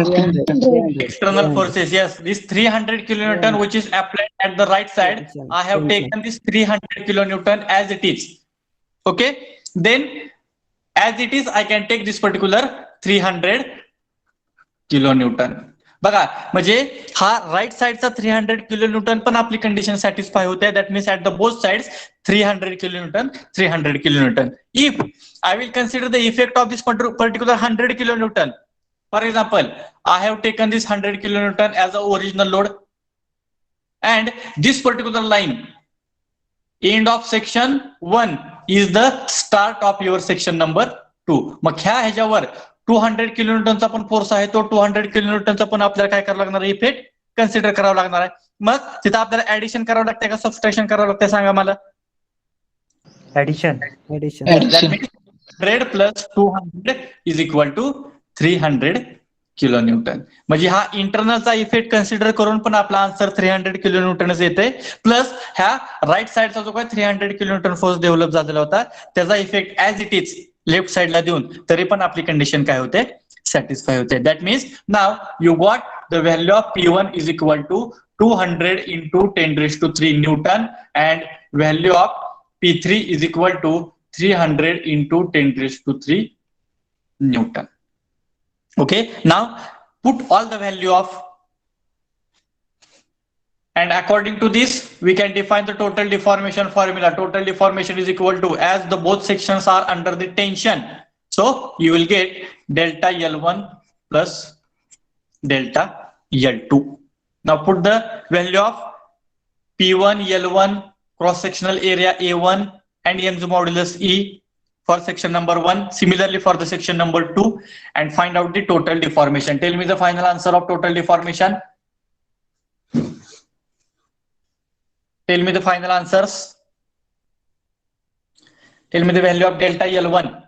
external forces. Yes, this 300 kilonewton which is applied at the right side, I have taken this 300 kilonewton as it is. Okay, then as it is, I can take this particular 300 kilonewton. बघा म्हणजे हा right साइडचा 300 kilonewton पण आपली condition satisfy होते. That means at the both sides 300 kilonewton, 300 kilonewton. If I will consider the effect of this particular 100 kilonewton, for example, I have taken this 100 kilonewton as the original load, and this particular line, end of section 1 is the start of your section number 2. मग ह्या ह्याच्यावर 200 kilonewtonचा पण force आहे, तो 200 kilonewtonचा पण आपल्याला काय करावं लागणार आहे, इफेक्ट कन्सिडर करावं लागणार आहे. मग तिथं आपल्याला ऍडिशन करावं लागतंय का सबट्रॅक्शन करावं लागतंय, सांगा मला. Addition. That means 100 plus 200 is equal to 300 kilonewton. म्हणजे हा इंटरनलचा इफेक्ट कन्सिडर करून पण आपला आन्सर 300 kilonewtonच येते. प्लस ह्या राईट साइडचा जो काय 300 kilonewton फोर्स डेव्हलप झालेला होता त्याचा effect as it is left साइडला देऊन तरी पण आपली कंडिशन काय होते, सॅटिस्फाय होते. That means now you got the value of P1 is equal to 200 into 10⁻³ Newton and value of P3 is equal to 300 into 10⁻³ Newton. Okay, now put all the value of, and according to this we can define the total deformation formula. Total deformation is equal to, as the both sections are under the tension, so you will get delta L1 plus delta L2. Now put the value of P1 L1 cross-sectional area A1 and Young's modulus E for section number 1. Similarly for the section number 2, and find out the total deformation. Tell me the final answer of total deformation. Tell me the final answers. Tell me the value of delta L1.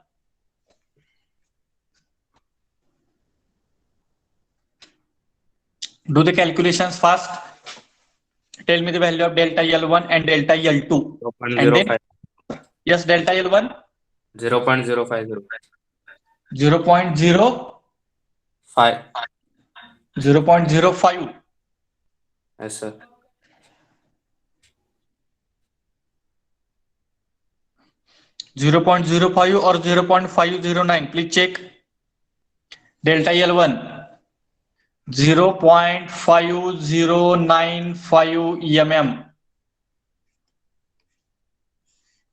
Do the calculations fast. Tell me the value of delta L1 and delta L2. And then, yes, delta L1. 0.050. 0.05. 0.05. Yes, sir. 0.05 or 0.509. Please check. Delta L1. 0.5095 mm.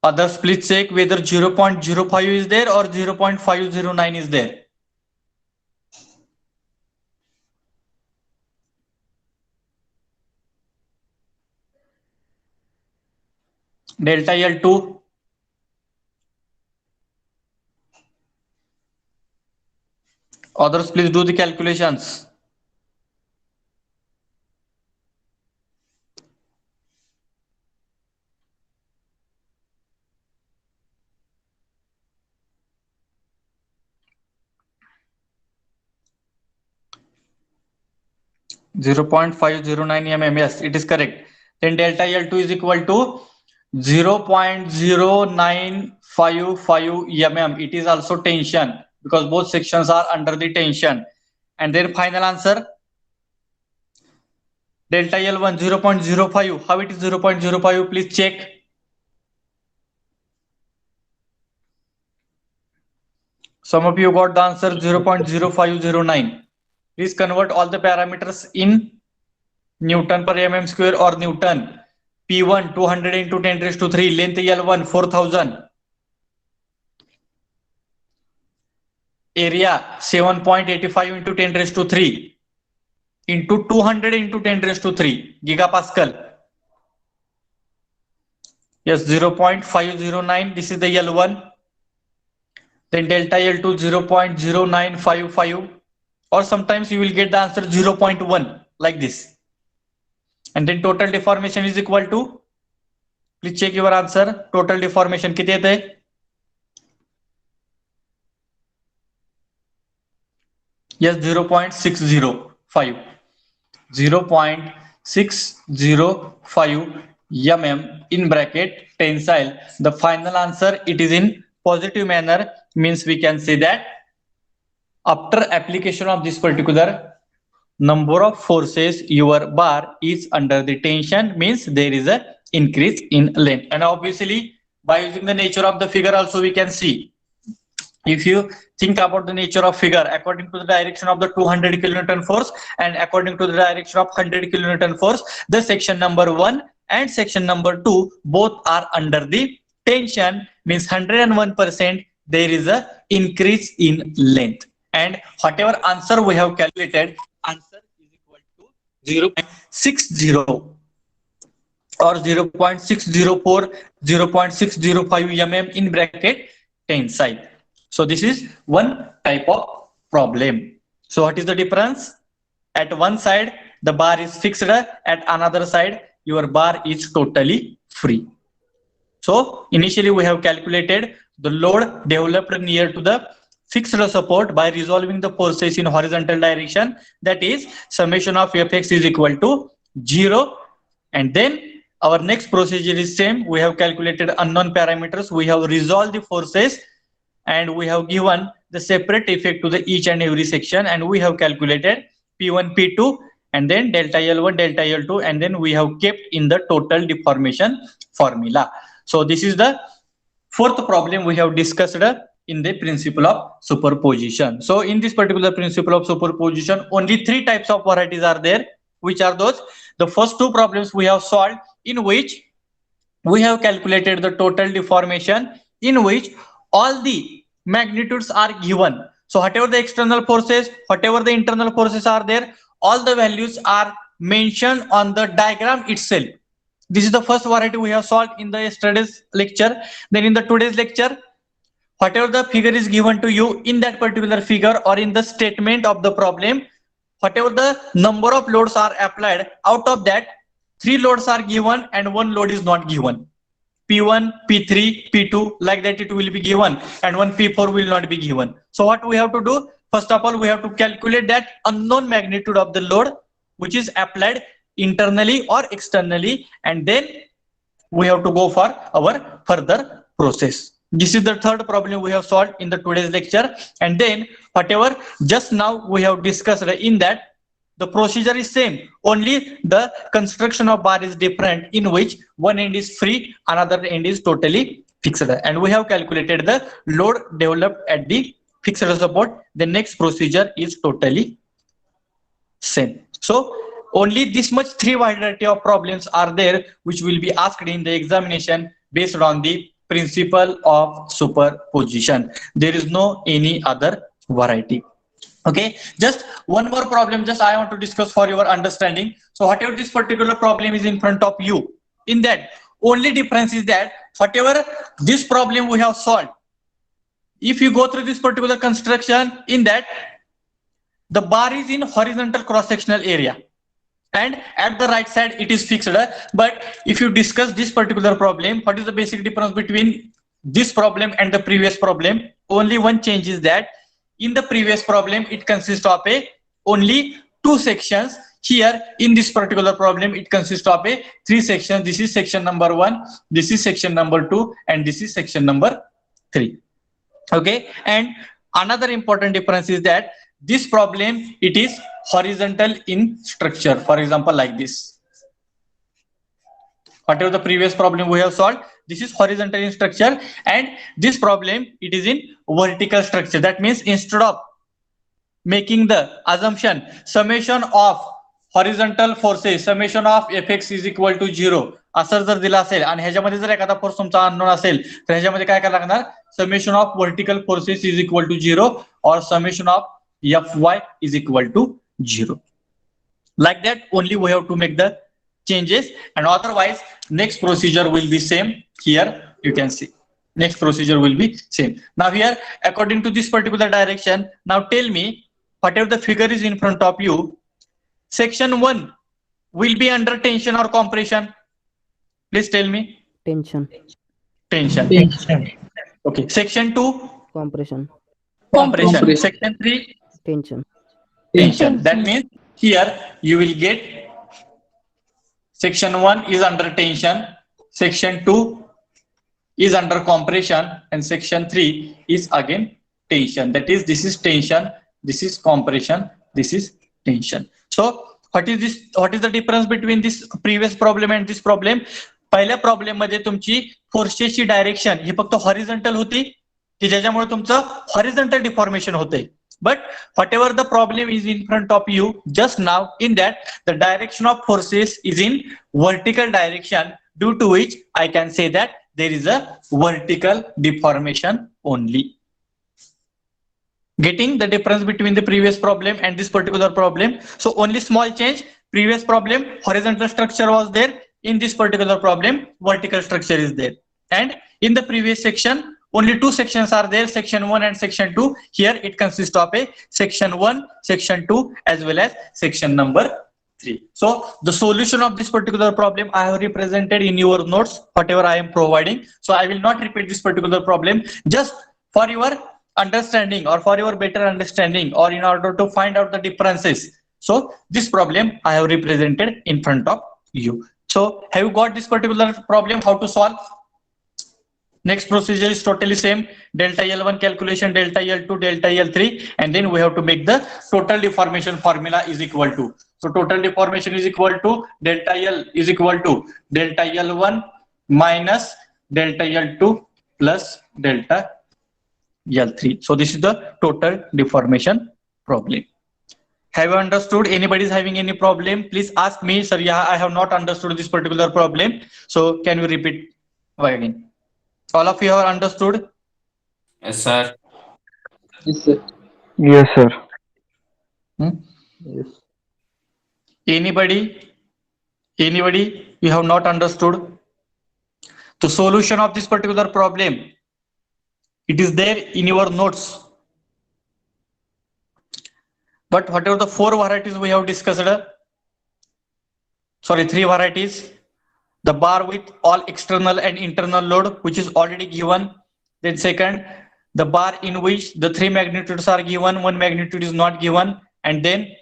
Others, please check whether 0.05 is there or 0.509 is there. Delta L2. Others, please do the calculations. Zero 0.509 mm. Yes, it is correct. Then delta L2 is equal to 0.0955 mm. It is also tension because both sections are under the tension. And then final answer. Delta L1 0.05. How it is 0.05? Please check. Some of you got the answer 0.0509. Please convert all the parameters in Newton per mm square or Newton. P1 200 into 10 raised to 3. Length L1 4000. Area 7.85 into 10 raised to 3 into 200 into 10 raised to 3 gigapascal. Yes, 0.509. This is the L1. Then delta L2 0.0955. Or sometimes you will get the answer 0.1 like this. And then total deformation is equal to, please check your answer. Total deformation किती येते? Yes, 0.605. 0.605 mm in bracket tensile. The final answer, it is in positive manner, means we can say that after application of this particular number of forces, your bar is under the tension, means there is a increase in length. And obviously by using the nature of the figure also we can see. If you think about the nature of figure, according to the direction of the 200 kilonewton force and according to the direction of 100 kilonewton force, the section number 1 and section number 2 both are under the tension, means 101% there is a increase in length. And whatever answer we have calculated, answer is equal to 0.60 or 0.604, 0.605 mm in bracket tensile. So this is one type of problem. So what is the difference? At one side the bar is fixed, at another side your bar is totally free. So initially we have calculated the load developed near to the fixed support by resolving the forces in horizontal direction, that is summation of Fx is equal to 0. And then our next procedure is same. We have calculated unknown parameters, we have resolved the forces and we have given the separate effect to the each and every section, and we have calculated P1, P2 and then delta L1, delta L2, and then we have kept in the total deformation formula. So this is the fourth problem we have discussed in the principle of superposition. So in this particular principle of superposition, only three types of varieties are there. Which are those? The first two problems we have solved, in which we have calculated the total deformation, in which all the magnitudes are given. So whatever the external forces, whatever the internal forces are there, all the values are mentioned on the diagram itself. This is the first variety we have solved in the yesterday's lecture. Then in the today's lecture, whatever the figure is given to you in that particular figure or in the statement of the problem, whatever the number of loads are applied, out of that, 3 loads are given and 1 load is not given. P1, P3, P2, like that it will be given, and one P4 will not be given. So what we have to do? First of all, we have to calculate that unknown magnitude of the load which is applied internally or externally, and then we have to go for our further process. This is the third problem we have solved in the today's lecture, and then whatever just now we have discussed in that, the procedure is same, only the construction of bar is different, in which one end is free, another end is totally fixed, and we have calculated the load developed at the fixed support. The next procedure is totally same. So only this much 3 variety of problems are there which will be asked in the examination based on the principle of superposition. There is no any other variety. Okay, just one more problem just I want to discuss for your understanding. So whatever this particular problem is in front of you, in that only difference is that whatever this problem we have solved, if you go through this particular construction, in that the bar is in horizontal cross-sectional area and at the right side it is fixed. But if you discuss this particular problem, what is the basic difference between this problem and the previous problem? Only one change is that in the previous problem it consists of only 2 sections. Here in this particular problem it consists of 3 sections. This is section number 1, this is section number 2, and this is section number 3. Okay, and another important difference is that this problem, it is horizontal in structure. For example, like this. Whatever the previous problem we have solved, this is horizontal in structure, and this problem, it is in vertical structure. That means instead of making the assumption summation of horizontal forces, summation of fx is equal to 0, असं जर दिला असेल आणि ह्याच्यामध्ये जर एखादा force तुमचा unknown असेल तर ह्याच्यामध्ये काय करायला लागणार? Summation of vertical forces is equal to 0 और summation of fy is equal to 0. Like that only we have to make the changes, and otherwise next procedure will be same. Here you can see next procedure will be same. Now here according to this particular direction, now tell me whatever the figure is in front of you, section 1 will be under tension or compression? Please tell me. Tension. Tension. Okay. Section 2? Compression. Compression. Section 3? Tension. Tension. That means here you will get section 1 is under tension, section 2 is under compression, and section 3 is again tension. That is, this is tension, this is compression, this is tension. So what is this? What is the difference between this previous problem and this problem? पहिल्या problem मध्ये तुमची फोर्सेसची direction ही फक्त horizontal होती की ज्याच्यामुळे तुमचं horizontal deformation होते. But whatever the problem is in front of you just now, in that the direction of forces is in vertical direction, due to which I can say that there is a vertical deformation only. Getting the difference between the previous problem and this particular problem? So only small change. Previous problem horizontal structure was there, in this particular problem vertical structure is there, and in the previous section only 2 sections are there, section 1 and section 2. Here it consists of a section 1, section 2, as well as section number 3. So the solution of this particular problem I have represented in your notes, whatever I am providing. So I will not repeat this particular problem, just for your understanding or for your better understanding, or in order to find out the differences. So this problem I have represented in front of you. So have you got this particular problem, how to solve? Next procedure is totally same. Delta L1 calculation, delta L2, delta L3, and then we have to make the total deformation formula is equal to. So total deformation is equal to delta L is equal to delta L1 minus delta L2 plus delta L3. So this is the total deformation problem. Have you understood? Anybody is having any problem? Please ask me, sir. Yeah, I have not understood this particular problem. So can you repeat again? All of you have understood? Yes, sir. Yes, sir. Yes, sir. Hmm? Yes. Anybody? Anybody? You have not understood? The solution of this particular problem, it is there in your notes. But whatever the four varieties we have discussed, three varieties, the bar with all external and internal load, which is already given. Then second, the bar in which the three magnitudes are given, one magnitude is not given. And then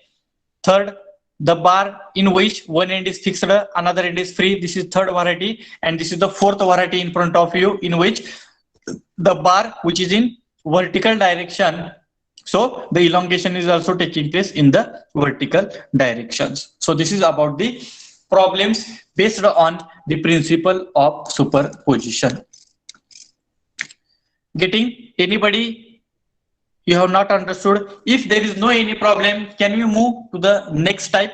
third, the bar in which one end is fixed, another end is free. This is third variety. And this is the fourth variety in front of you, in which the bar which is in vertical direction. So the elongation is also taking place in the vertical directions. So this is about the problems based on the principle of superposition. Getting? Anybody? You have not understood? If there is no any problem, can you move to the next type?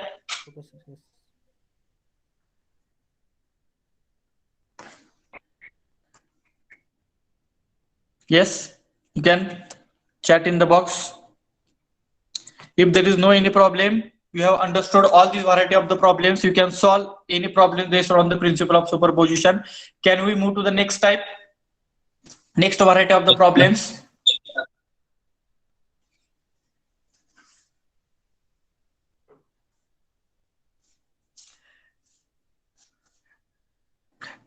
Yes, you can chat in the box. If there is no any problem, you have understood all these variety of the problems, you can solve any problem based on the principle of superposition. Can we move to the next type? Next variety of the problems.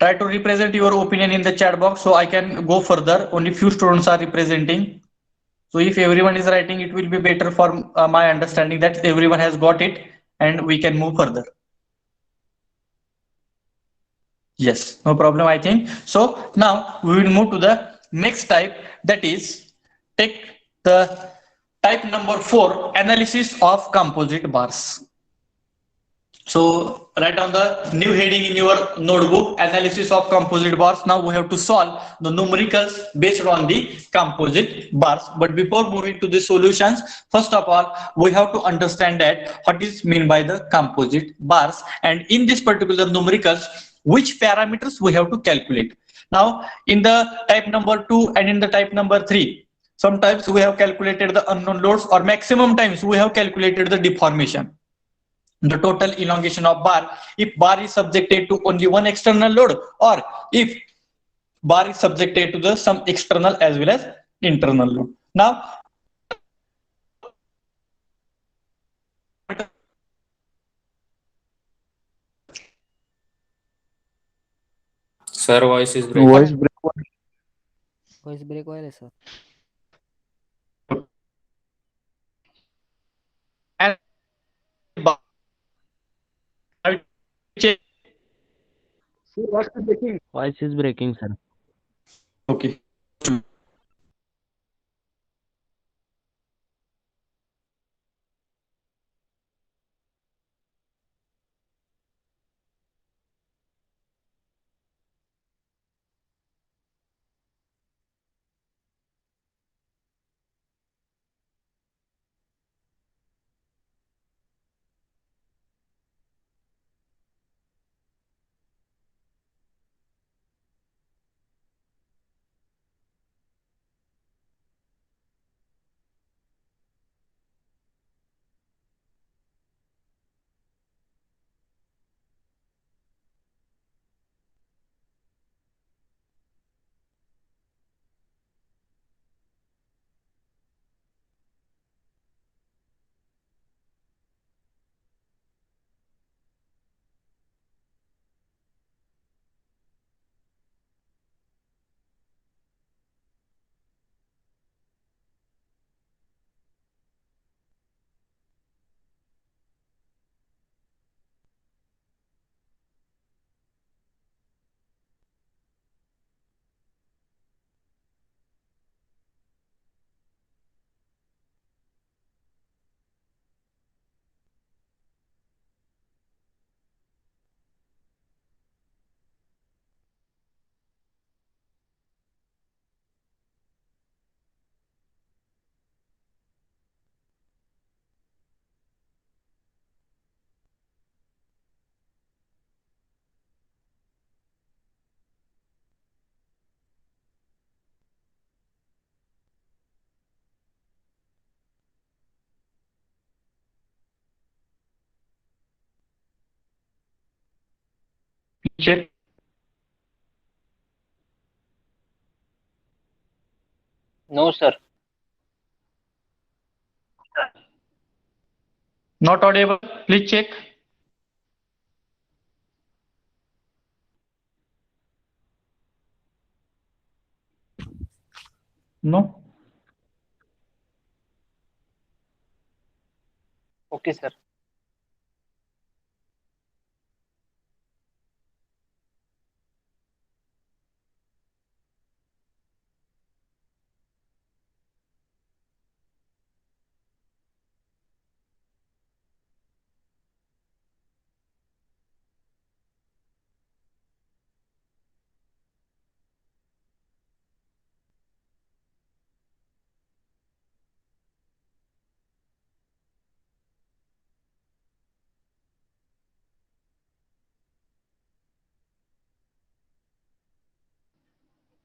Try to represent your opinion in the chat box so I can go further. Only few students are representing. So if everyone is writing, it will be better for my understanding that everyone has got it and we can move further. Yes, no problem, I think. So now we will move to the next type, that is take the type number 4, analysis of composite bars. So write down the new heading in your notebook, analysis of composite bars. Now we have to solve the numericals based on the composite bars. But before moving to the solutions, first of all, we have to understand that what is meant by the composite bars. And in this particular numericals, which parameters we have to calculate. Now in the type number 2 and in the type number 3, sometimes we have calculated the unknown loads, or maximum times we have calculated the deformation, the total elongation of bar, if bar is subjected to only one external load, or if bar is subjected to the some external as well as internal load. Now Sir, voice is breaking. Voice break व्हायला sir. and Voice is breaking, sir. okay. check. No, sir. Not audible. Please check. No. Okay, sir.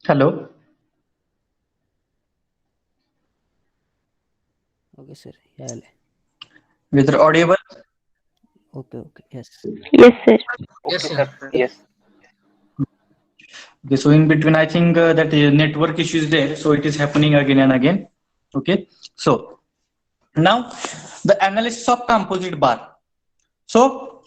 Hello. Okay, sir. Yeah. Whether audible? Okay. Yes. Yes, sir. Okay, Yes, sir. Yes. Okay, so in between, I think that network issue is there, so it is happening again and again. Okay, so now the analysis of composite bar. So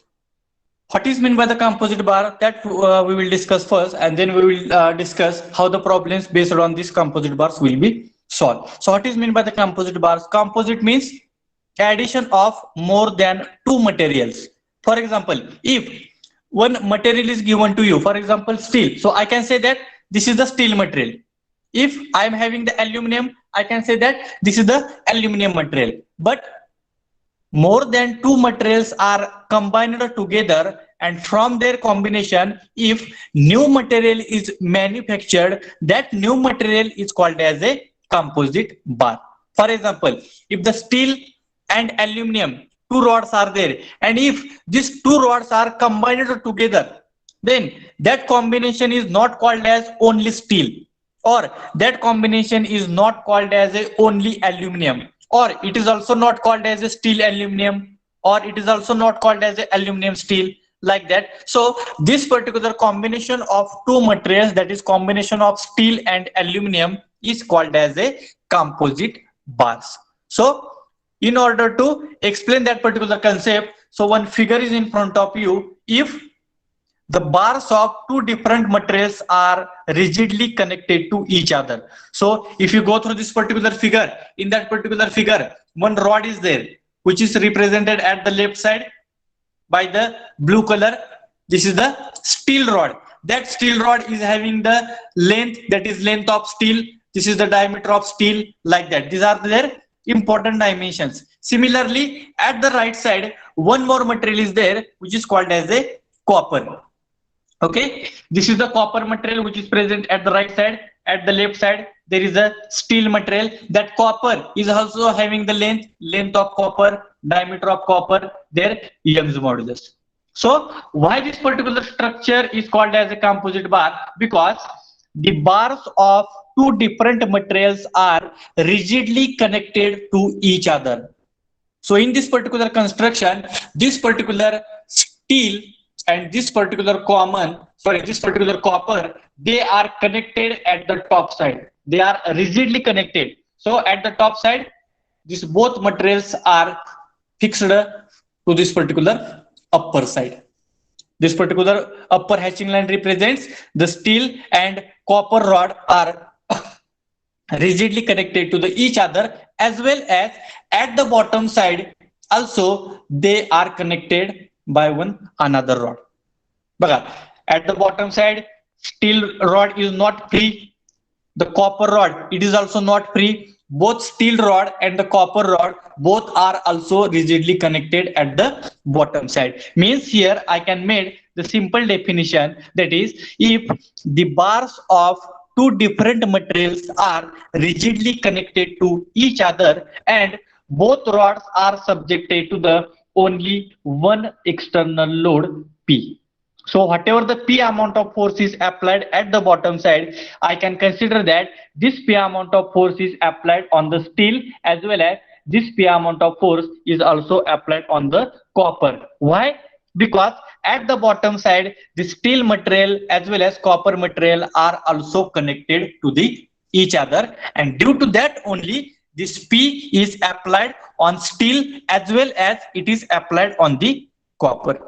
what is meant by the composite bar? That we will discuss first, and then we will discuss how the problems based on these composite bars will be solved. So what is meant by the composite bars? Composite means addition of more than two materials. For example, if one material is given to you, for example, steel. So I can say that this is the steel material. If I am having the aluminum, I can say that this is the aluminum material. But more than two materials are combined together, and from their combination, if new material is manufactured, that new material is called as a composite bar. For example, if the steel and aluminum two rods are there, and if these two rods are combined together, then that combination is not called as only steel, or that combination is not called as a only aluminum, or it is also not called as a steel aluminum, or it is also not called as a aluminum steel, like that. So this particular combination of two materials, that is combination of steel and aluminum, is called as a composite bars. So in order to explain that particular concept, so one figure is in front of you. If the bars of two different materials are rigidly connected to each other. So if you go through this particular figure, in that particular figure, one rod is there, which is represented at the left side by the blue color. This is the steel rod. That steel rod is having the length, that is length of steel. This is the diameter of steel, like that. These are their important dimensions. Similarly, at the right side, one more material is there, which is called as a copper. Okay, this is the copper material which is present at the right side. At the left side, there is a steel material. That copper is also having the length of copper, diameter of copper, their Young's modulus. So why this particular structure is called as a composite bar? Because the bars of two different materials are rigidly connected to each other. So in this particular construction, this particular steel and this particular this particular copper, they are connected at the top side. They are rigidly connected. So at the top side, these both materials are fixed to this particular upper side. This particular upper hatching line represents the steel and copper rod are rigidly connected to each other, as well as at the bottom side also they are connected by one another rod. But at the bottom side, steel rod is not free. The copper rod, it is also not free. Both steel rod and the copper rod, both are also rigidly connected at the bottom side. Means here I can make the simple definition, that is, if the bars of two different materials are rigidly connected to each other and both rods are subjected to the only one external load P. So whatever the P amount of force is applied at the bottom side, I can consider that this P amount of force is applied on the steel, as well as this P amount of force is also applied on the copper. Why? because at the bottom side the steel material as well as copper material are also connected to the each other, and due to that only this P is applied on steel as well as it is applied on the copper.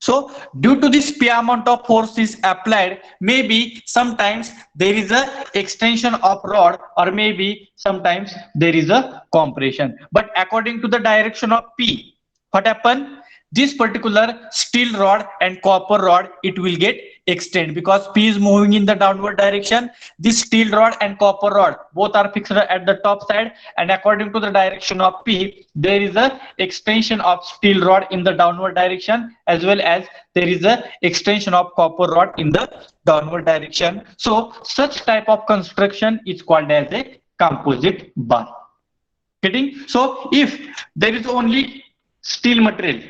So due to this P amount of force is applied, maybe sometimes there is a extension of rod or maybe sometimes there is a compression. But according to the direction of P, what happen? This particular steel rod and copper rod, it will get extend because P is moving in the downward direction. This steel rod and copper rod both are fixed at the top side, and according to the direction of P, there is a extension of steel rod in the downward direction as well as there is a extension of copper rod in the downward direction. So such type of construction is called as a composite bar. Getting? So if there is only steel material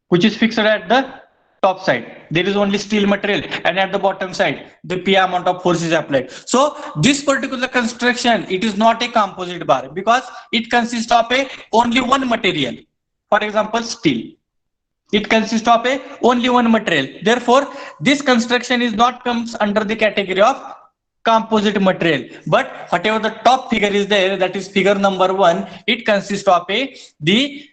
which is fixed at the top side, there is only steel material, and at the bottom side the P amount of force is applied. So this particular construction, it is not a composite bar because it consists of only one material. For example, steel, it consists of only one material. Therefore this construction is not comes under the category of composite material. But whatever the top figure is there, that is figure number 1, it consists of the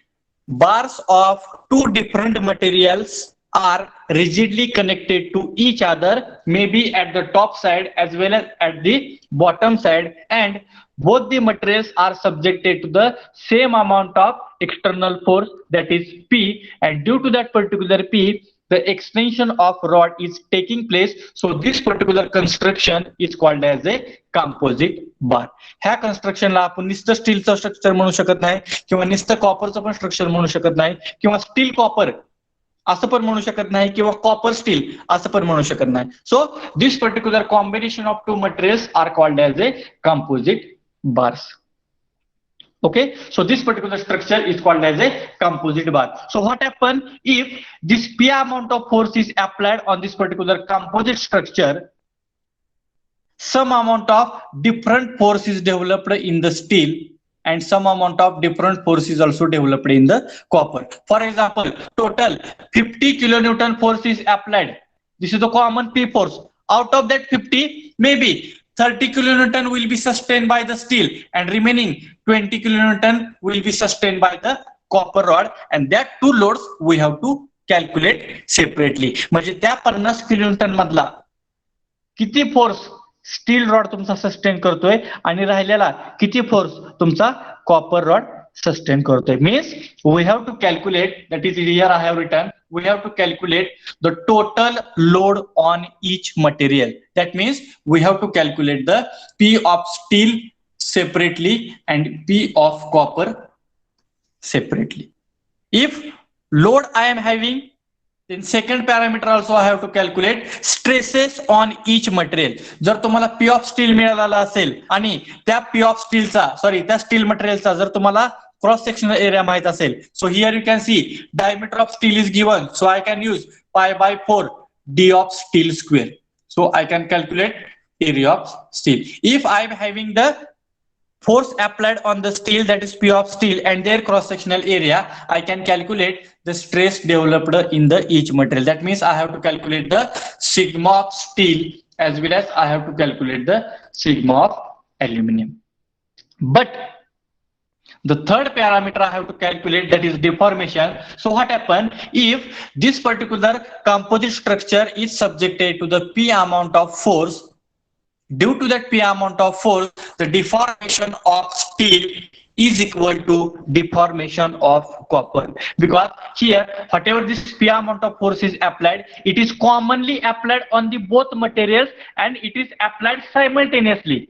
bars of two different materials are rigidly connected to each other, maybe at the top side as well as at the bottom side, and both the materials are subjected to the same amount of external force, that is P, and due to that particular P, the extension of rod is taking place. So this particular construction is called as a composite bar. ह्या construction ला आपण नुसतं स्टीलचं structure म्हणू शकत नाही किंवा नुसतं कॉपरचं पण structure म्हणू शकत नाही किंवा स्टील कॉपर असं पण म्हणू शकत नाही किंवा कॉपर स्टील असं पण म्हणू शकत नाही. So this particular combination of two materials are called as a composite bars. Okay, so this particular structure is called as a composite bar. So what happens if this P amount of force is applied on this particular composite structure? Some amount of different force is developed in the steel and some amount of different force is also developed in the copper. For example, total 50 kilonewton force is applied. This is the common P force. Out of that 50, maybe 30 kilonewton will be sustained by the steel and remaining 20 kilonewton will be sustained by the copper rod, and that two loads we have to calculate separately. म्हणजे त्या 50 kilonewton मधला किती force steel rod तुमचा sustain करतोय आणि राहिलेला किती force तुमचा कॉपर रॉड sustain करतोय. Means we have to calculate, that is here I have written, we have to calculate the total load on each material. That means we have to calculate the P of steel separately and P of copper separately. If load I am having, then second parameter also I have to calculate stresses on each material. जर तुम्हाला P of steel मिळाला असेल आणि त्या P of steel चा त्या steel मटेरियलचा जर तुम्हाला क्रॉस सेक्शनल एरिया माहित असेल, so here you can see diameter of steel is given, so I can use pi by 4 d of steel square. So I can calculate area of steel. If I am having the force applied on the steel, that is P of steel, and their cross sectional area, I can calculate the stress developed in the each material. That means I have to calculate the sigma of steel as well as I have to calculate the sigma of aluminum. But the third parameter I have to calculate, that is deformation. So what happens if this particular composite structure is subjected to the P amount of force? Due to that P amount of force, the deformation of steel is equal to deformation of copper, because here whatever this P amount of force is applied, it is commonly applied on the both materials and it is applied simultaneously.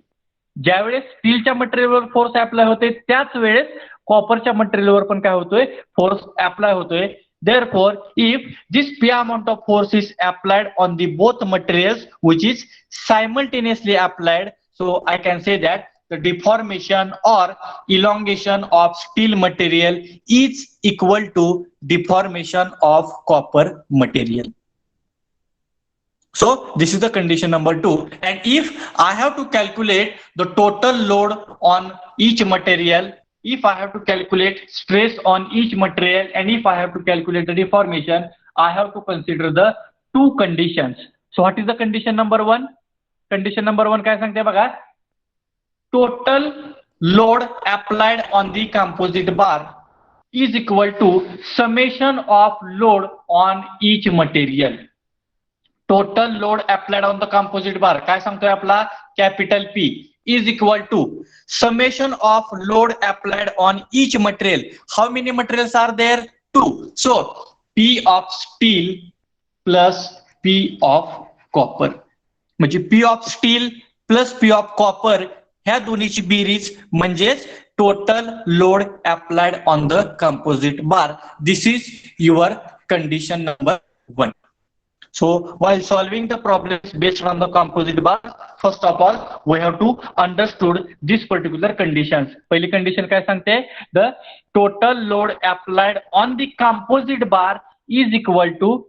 ज्यावेळेस स्टीलच्या मटेरियलवर force apply होते त्याच वेळेस कॉपरच्या मटेरियलवर पण काय होतोय, force apply होतोय. Therefore, if this P amount of force is applied on the both materials which is simultaneously applied, so I can say that the deformation or elongation of steel material is equal to deformation of copper material. So this is the condition number 2. And if I have to calculate the total load on each material, if I have to calculate stress on each material and if I have to calculate the deformation, I have to consider the two conditions. So what is the condition number one? Condition number one काय सांगते बघा, total load applied on the composite bar is equal to summation of load on each material. Total load applied on the composite bar काय सांगतोय आपला, capital P is equal to summation of load applied on each material. How many materials are there? Two. So P of steel plus P of copper. म्हणजे P of steel plus P of copper ह्या दोन्हीची berries म्हणजेच total load applied on the composite bar. This is your condition number one. So while solving the problems based on the composite bar, first of all, we have to understood this particular conditions. पहिली condition काय सांगते? The total load applied on the composite bar is equal to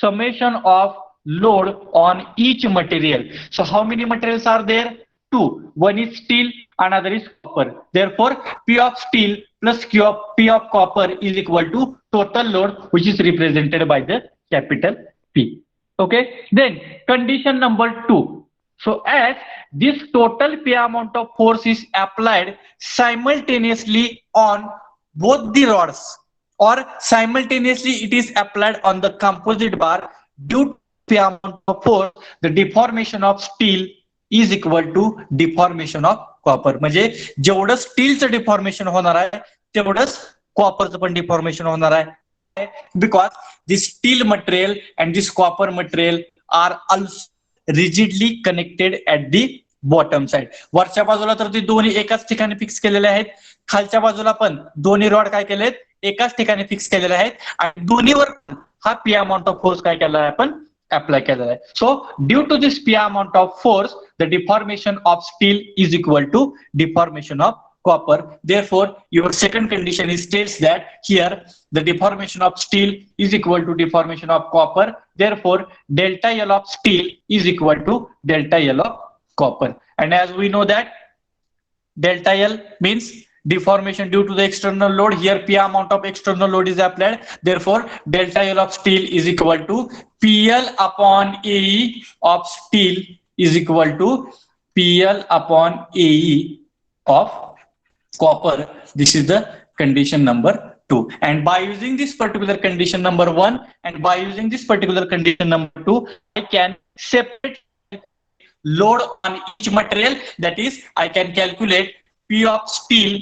summation of load on each material. So how many materials are there? Two. One is steel, another is copper. Therefore, P of steel plus P of copper is equal to total load, which is represented by the capital P. Okay, then condition number two. So as this total P amount of force is applied simultaneously on both the rods, or simultaneously it is applied on the composite bar, due to P amount of force, the deformation of steel is equal to deformation of copper. म्हणजे जेवढं स्टीलचं deformation होणार आहे तेवढंच कॉपरचं पण deformation होणार आहे. Because this steel material and this copper material are also rigidly connected at the bottom side. वरच्या बाजूला तर ते दोन्ही एकाच ठिकाणी फिक्स केलेले आहेत, खालच्या बाजूला पण दोन्ही रॉड काय केलेत, एकाच ठिकाणी फिक्स केलेले आहेत आणि दोन्हीवर हा पी अमाउंट ऑफ फोर्स काय केलेला आहे, आपण अप्लाय केलेला आहे. So due to this P amount of force the deformation of steel is equal to deformation of copper. Therefore, your second condition states that here the deformation of steel is equal to deformation of copper. Therefore, delta L of steel is equal to delta L of copper. And as we know that delta L means deformation due to the external load. Here P amount of external load is applied. Therefore, delta L of steel is equal to PL upon AE of steel is equal to PL upon AE of copper. This is the condition number two. And by using this particular condition number one and by using this particular condition number two, I can separate load on each material. That is, I can calculate P of steel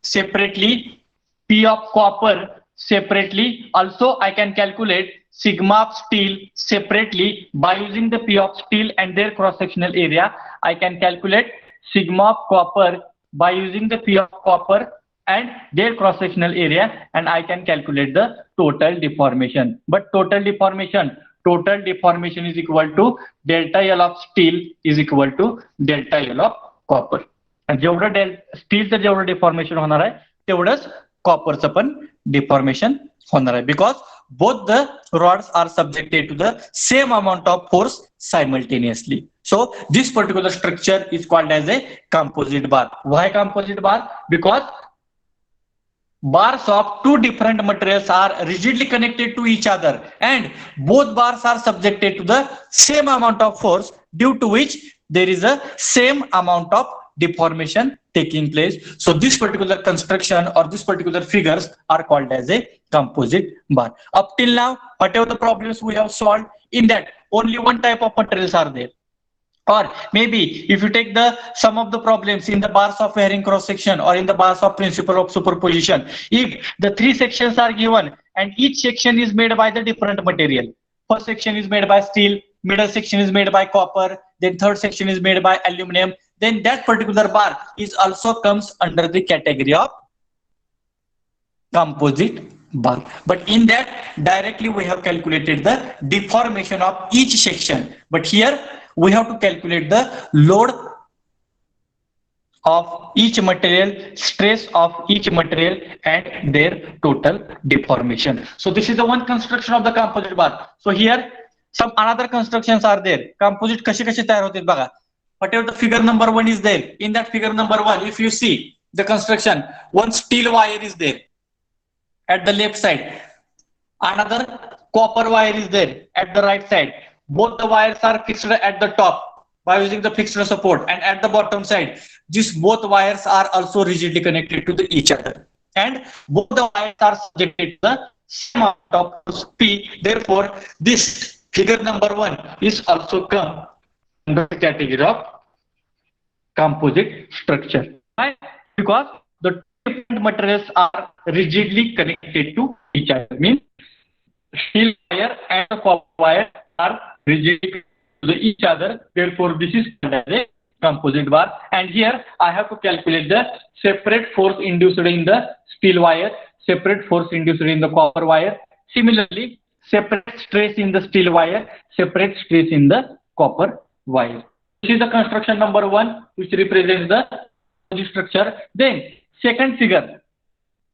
separately, P of copper separately. Also, I can calculate sigma of steel separately. By using the P of steel and their cross-sectional area, I can calculate sigma of copper by using the P of copper and their cross-sectional area, and I can calculate the total deformation. But total deformation is equal to delta L of steel is equal to delta L of copper. And जेवढं स्टीलचं जेवढं deformation होणार आहे तेवढंच कॉपरचं पण deformation होणार आहे, because both the rods are subjected to the same amount of force simultaneously. So this particular structure is called as a composite bar. Why composite bar? Because bars of two different materials are rigidly connected to each other and both bars are subjected to the same amount of force, due to which there is a same amount of deformation taking place. So this particular construction or this particular figures are called as a composite bar. Up till now, whatever the problems we have solved, in that only one type of materials are there. Or maybe if you take the sum of the problems in the bars of bearing cross section or in the bars of principle of superposition, if the three sections are given and each section is made by the different material, first section is made by steel, middle section is made by copper, then third section is made by aluminum, then that particular bar is also comes under the category of composite bar. But in that directly we have calculated the deformation of each section, but here we have to calculate the load of each material, stress of each material and their total deformation. So this is the one construction of the composite bar. So here some another constructions are there. Composite कसे कसे तयार होते बघा. Whatever the figure number one is there, in that figure number one, if you see the construction, one steel wire is there at the left side, another copper wire is there at the right side. Both the wires are fixed at the top by using the fixed support, and at the bottom side, these both wires are also rigidly connected to each other, and both the wires are subjected to the same amount of force P. Therefore, this figure number 1 is also come under the category of composite structure. Why? Because the different materials are rigidly connected to each other. Means steel wire and the copper wire are rigidly to each other. Therefore, this is called as a composite bar. And here I have to calculate the separate force induced in the steel wire, separate force induced in the copper wire. Similarly, separate stress in the steel wire, separate stress in the copper wire. This is the construction number 1, which represents the structure. Then second figure.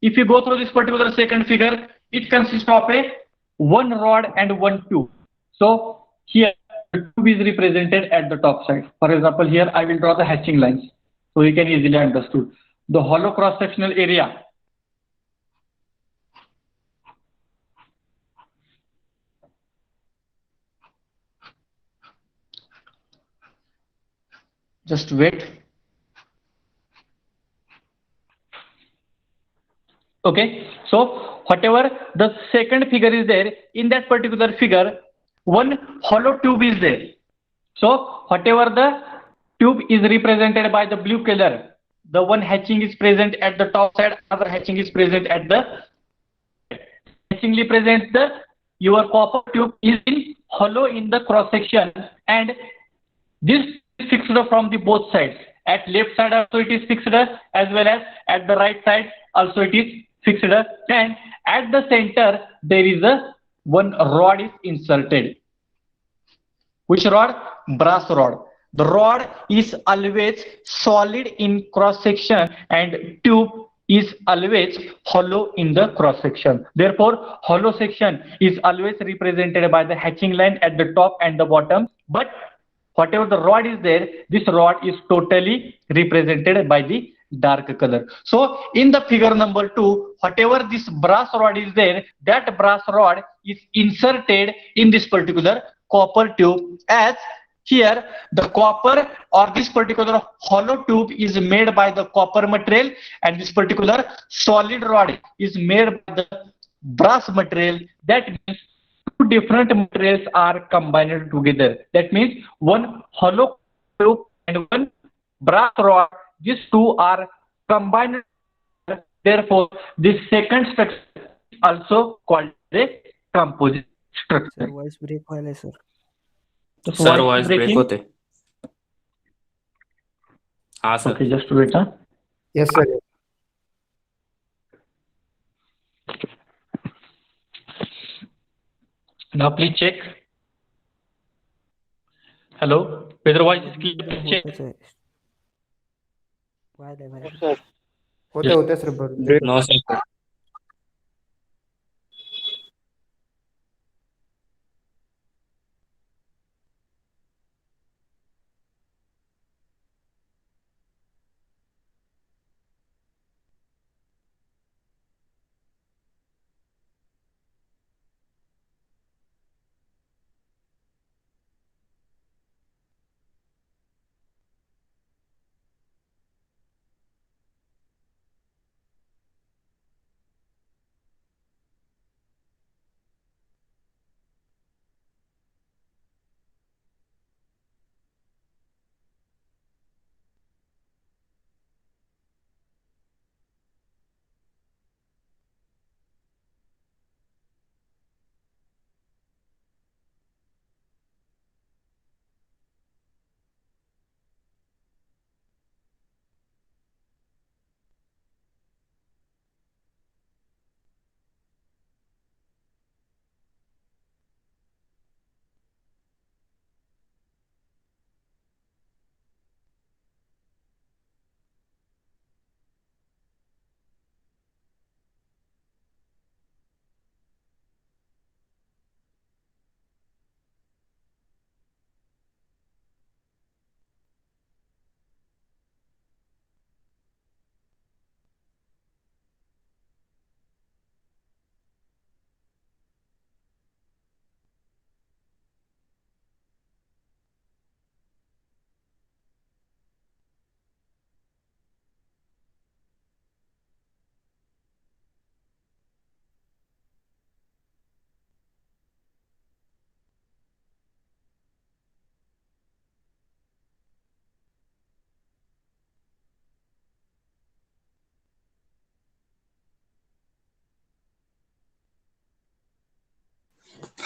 If you go through this particular second figure, it consists of a one rod and one tube. So here the tube is represented at the top side. For example, here I will draw the hatching lines, so you can easily understood. The hollow cross-sectional area just wait. Okay, so whatever the second figure is there, in that particular figure, one hollow tube is there. So whatever the tube is represented by the blue color, the one hatching is present at the top side, other hatching is present at the hatching represents the your copper tube is in hollow in the cross section, and this is fixed from the both sides. At left side also it is fixed, as well as at the right side also it is fixed, and at the center there is a one rod is inserted. Which rod? Brass rod. The rod is always solid in cross section and tube is always hollow in the cross section. Therefore, hollow section is always represented by the hatching line at the top and the bottom, but whatever the rod is there, this rod is totally represented by the dark color. So in the figure number 2, whatever this brass rod is there, that brass rod is inserted in this particular copper tube, as here the copper or this particular hollow tube is made by the copper material, and this particular solid rod is made by the brass material. That means two different materials are combined together. That means one hollow tube and one brass rod, these two are combined. Therefore, this second structure is also called a composite structure. Sir voice break व्हायलाय सर. Sir voice break होते. हाँ sir. Okay, just wait. Yes, sir. Now please check. Hello, whether voice is clear? Please check. होतच आहे. व्हायलाय व्हायलाय. Sir होते sir बरोबर. No sir.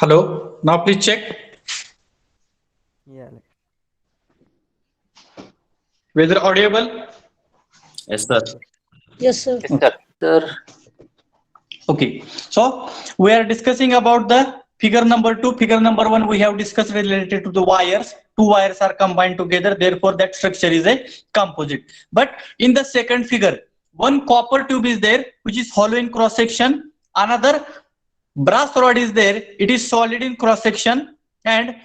Hello. Now please check यायला. whether audible. Yes, sir. Yes, sir. Yes, sir. Sir. Okay. So we are discussing about the figure number 2. Figure number 1 we have discussed related to the wires. Two wires are combined together. Therefore, that structure is a composite. But in the second figure, one copper tube is there, which is hollow in cross section. Another brass rod is there. It is solid in cross section, and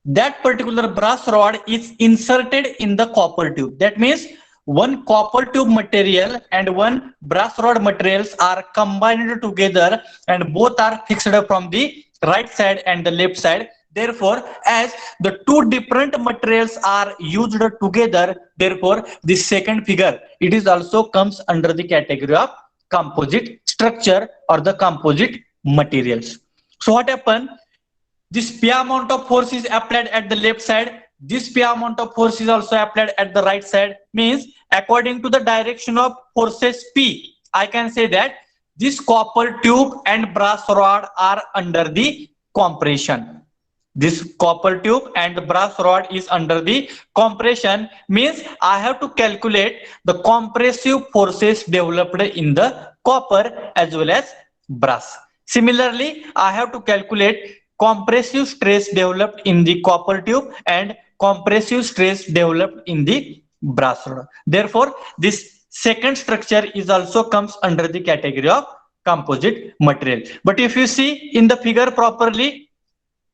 that particular brass rod is inserted in the copper tube. That means one copper tube material and one brass rod materials are combined together, and both are fixed from the right side and the left side. Therefore, as the two different materials are used together, therefore this second figure, it is also comes under the category of composite structure or the composite materials. So what happened? This P amount of force is applied at the left side. This P amount of force is also applied at the right side. Means according to the direction of forces P, I can say that this copper tube and brass rod are under the compression. This copper tube and the brass rod is under the compression. Means I have to calculate the compressive forces developed in the copper as well as brass. Similarly, I have to calculate compressive stress developed in the copper tube and compressive stress developed in the brass rod. Therefore, this second structure is also comes under the category of composite material. But if you see in the figure properly,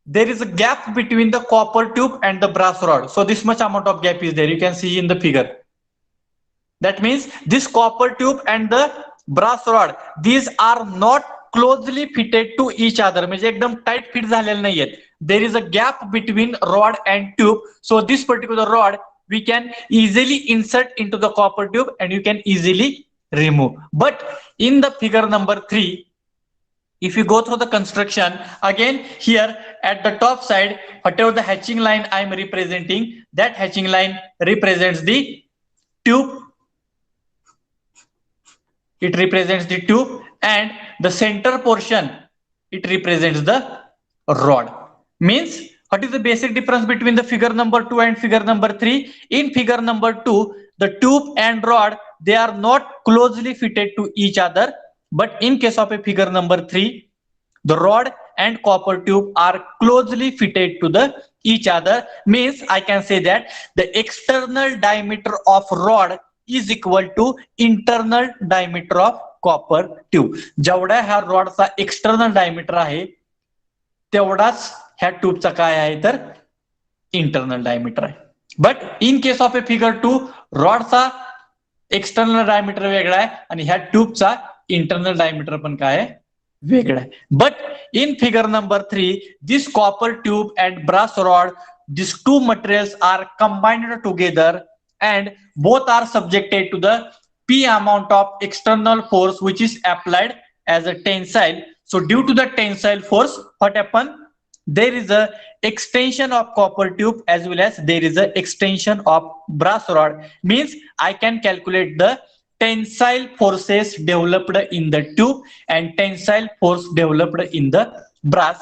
there is a gap between the copper tube and the brass rod. So this much amount of gap is there. You can see in the figure. That means this copper tube and the brass rod, these are not closely fitted to each other. म्हणजे एकदम tight fit झालेले नाहीयेत. There is a gap between rod and tube. So this particular rod we can easily insert into the copper tube and you can easily remove. But in the figure number 3, if you go through the construction, again here at the top side, whatever the hatching line I am representing, that hatching line represents the tube. It represents the tube, and the center portion, it represents the rod. Means what is the basic difference between the figure number 2 and figure number 3? In figure number 2, the tube and rod, they are not closely fitted to each other. But in case of a figure number 3, the rod and copper tube are closely fitted to the each other. Means I can say that the external diameter of rod is equal to internal diameter of copper tube. जेवढा ह्या रॉडचा external diameter आहे तेवढाच ह्या ट्यूबचा काय आहे तर internal diameter आहे. But in case of a figure 2, रॉडचा एक्सटर्नल डायमीटर वेगळा आहे आणि ह्या ट्यूबचा इंटरनल डायमीटर पण काय आहे वेगळा आहे. But in figure number 3, this copper tube and brass rod, these two materials are combined together and both are subjected to the P amount of external force which is applied as a tensile. So due to the tensile force, what happened? There is a extension of copper tube as well as there is a extension of brass rod. Means I can calculate the tensile forces developed in the tube and tensile force developed in the brass,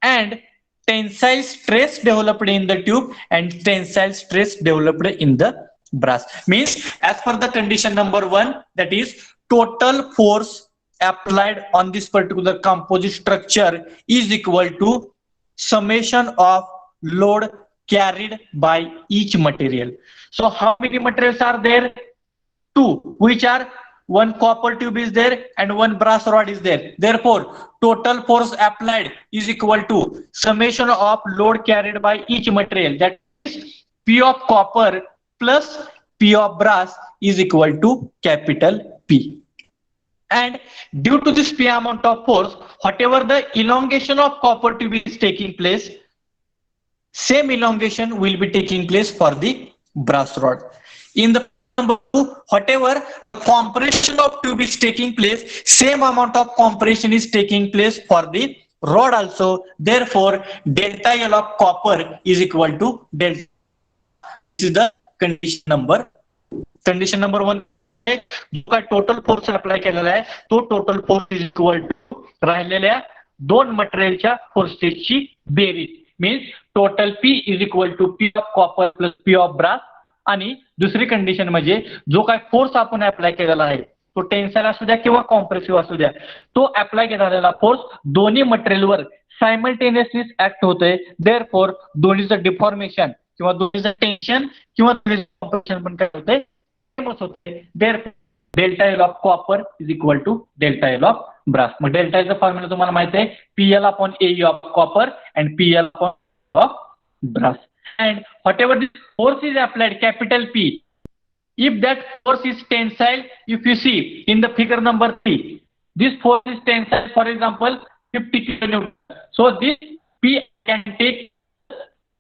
and tensile stress developed in the tube and tensile stress developed in the brass. Means as per the condition number 1, that is total force applied on this particular composite structure is equal to summation of load carried by each material. So how many materials are there? 2, which are one copper tube is there and one brass rod is there. Therefore total force applied is equal to summation of load carried by each material, that is P of copper plus P of brass is equal to capital P. And due to this P amount of force, whatever the elongation of copper tube is taking place, same elongation will be taking place for the brass rod. In the number 2, whatever compression of tube is taking place, same amount of compression is taking place for the rod also. Therefore delta L of copper is equal to delta. This is the condition number 1. जो काय total force apply केलेला आहे तो total force is equal to राहिलेल्या दोन मटेरियलच्या फोर्सेसची बेरीज means total P is equal to P of copper plus P of brass. आणि दुसरी कंडिशन म्हणजे जो काय फोर्स आपण अप्लाय केलेला आहे तो टेन्साईल असू द्या किंवा कॉम्प्रेसिव्ह असू द्या, तो अप्लाय केलेला फोर्स दोन्ही मटेरियलवर सायमल्टेनियसली ऍक्ट होतोय. देअरफॉर दोन्हीचं डिफॉर्मेशन किंवा दोन्हीचं टेन्शन किंवा दोन्हीचं कॉम्प्रेशन पण काय होतंय, सेमच होतंय. Therefore delta L of copper is equal to delta L of brass. मग डेल्टा एलचा फॉर्म्युला तुम्हाला माहिती आहे, PL upon A of copper and PL upon of brass. And whatever this force is applied, capital P, if that force is tensile, if you see in the figure number 3, this force is tensile, for example, 50 kilonewton. So this P can take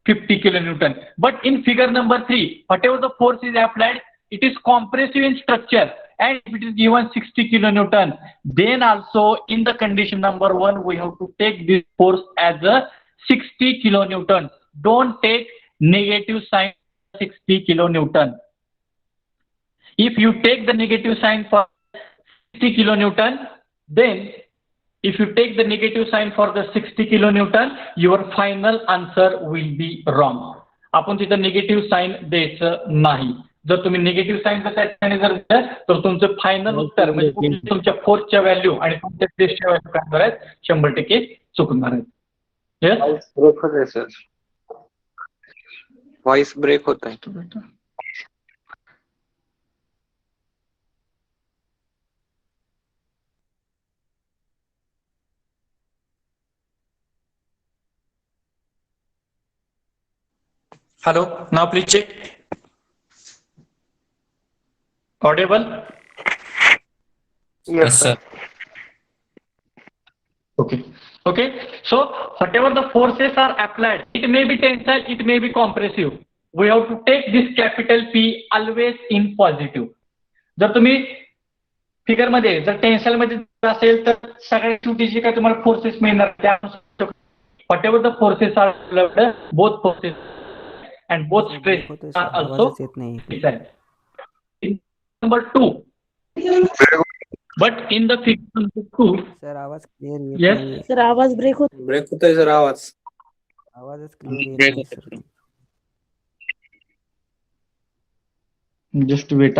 50 kilonewton. But in figure number 3, whatever the force is applied, it is compressive in structure. And if it is given 60 kilonewton, then also in the condition number 1, we have to take this force as a 60 kilonewton. Don't take negative sign 60 kilonewton. If you take the negative sign for 60 kilonewton, then if you take the negative sign for the 60 kilonewton, your final answer will be wrong. आपण तिथं negative sign द्यायचं नाही. जर तुम्ही negative sign जर दिलं तर तुमचं फायनल उत्तर म्हणजे तुमच्या फोर्सच्या व्हॅल्यू आणि तुमच्या टेस्टच्या व्हॅल्यू काय होणार आहेत, 100% चुकणार आहेत. येस, ब्रेक होत आहे सर, व्हॉइस ब्रेक होत आहे. Hello, now please check. Audible? Yes, sir. okay. Okay, so whatever the forces are applied, it may be tensile, it may be compressive. We have to take this capital P always in positive. जर तुम्ही figure मध्ये जर tensile मध्ये असेल तर सगळ्यात शेवटी जे काय तुम्हाला फोर्सेस मिळणार त्या whatever the forces are applied, both forces and both stress are also येत नाही. in number 2. But in the figure number 2, sir आवाज क्लिअर येत Yes. नाहीये. सर आवाज ब्रेक होत. ब्रेक होत आहे सर आवाज. आवाजच क्लिअर येत Break नाही होतोय. Sir. just wait.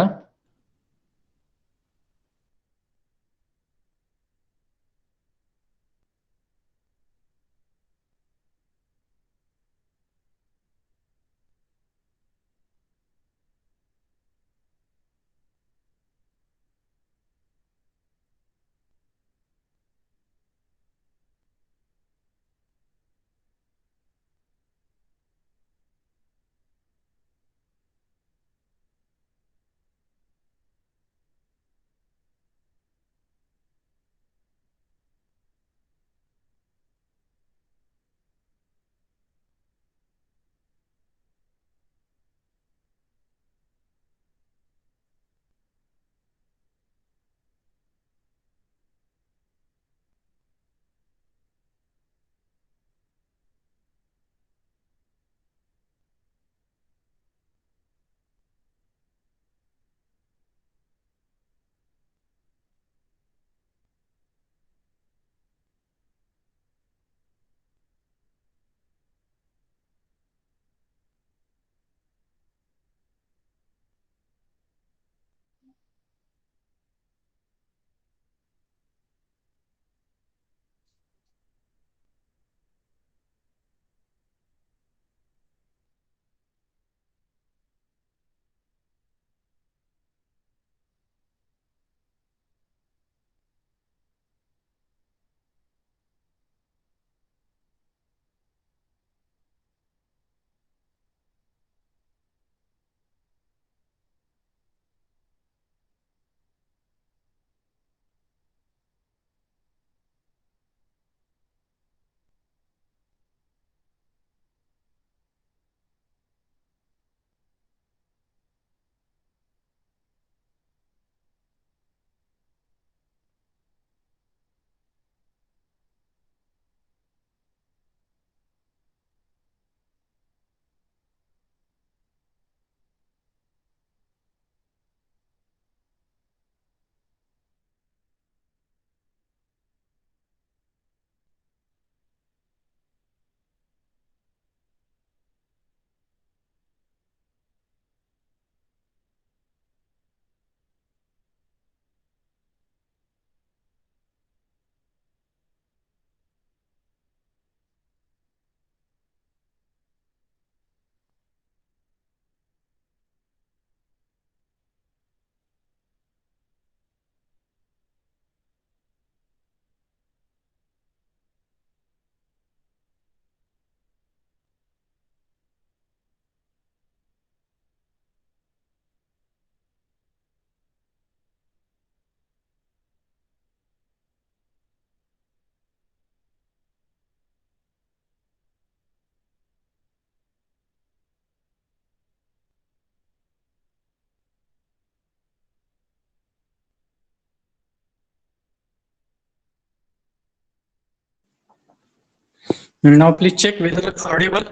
Now please check whether it's audible.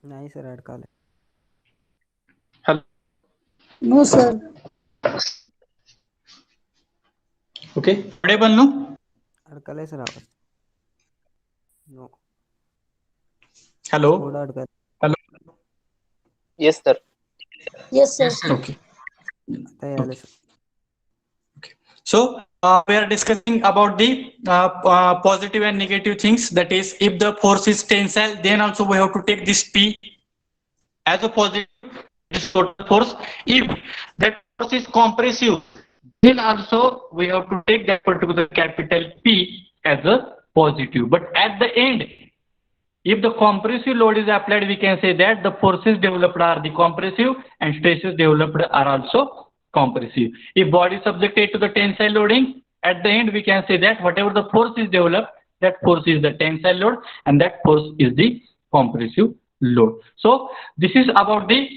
नाही सर अडकाले. No, sir. Okay, audible no? अडकाले सर आवाज. नो. Hello. थोडा अडकाले. Hello. Yes, sir. Yes, sir. Okay. आता यायला sir. So we are discussing about the positive and negative things. That is, if the force is tensile, then also we have to take this P as a positive, this total force. If that force is compressive, then also we have to take that particular capital P as a positive. But at the end, if the compressive load is applied, we can say that the forces developed are the compressive and stresses developed are also compressive. If body is subjected to the tensile loading, at the end we can say that whatever the force is developed, that force is the tensile load and that force is the compressive load. So this is about the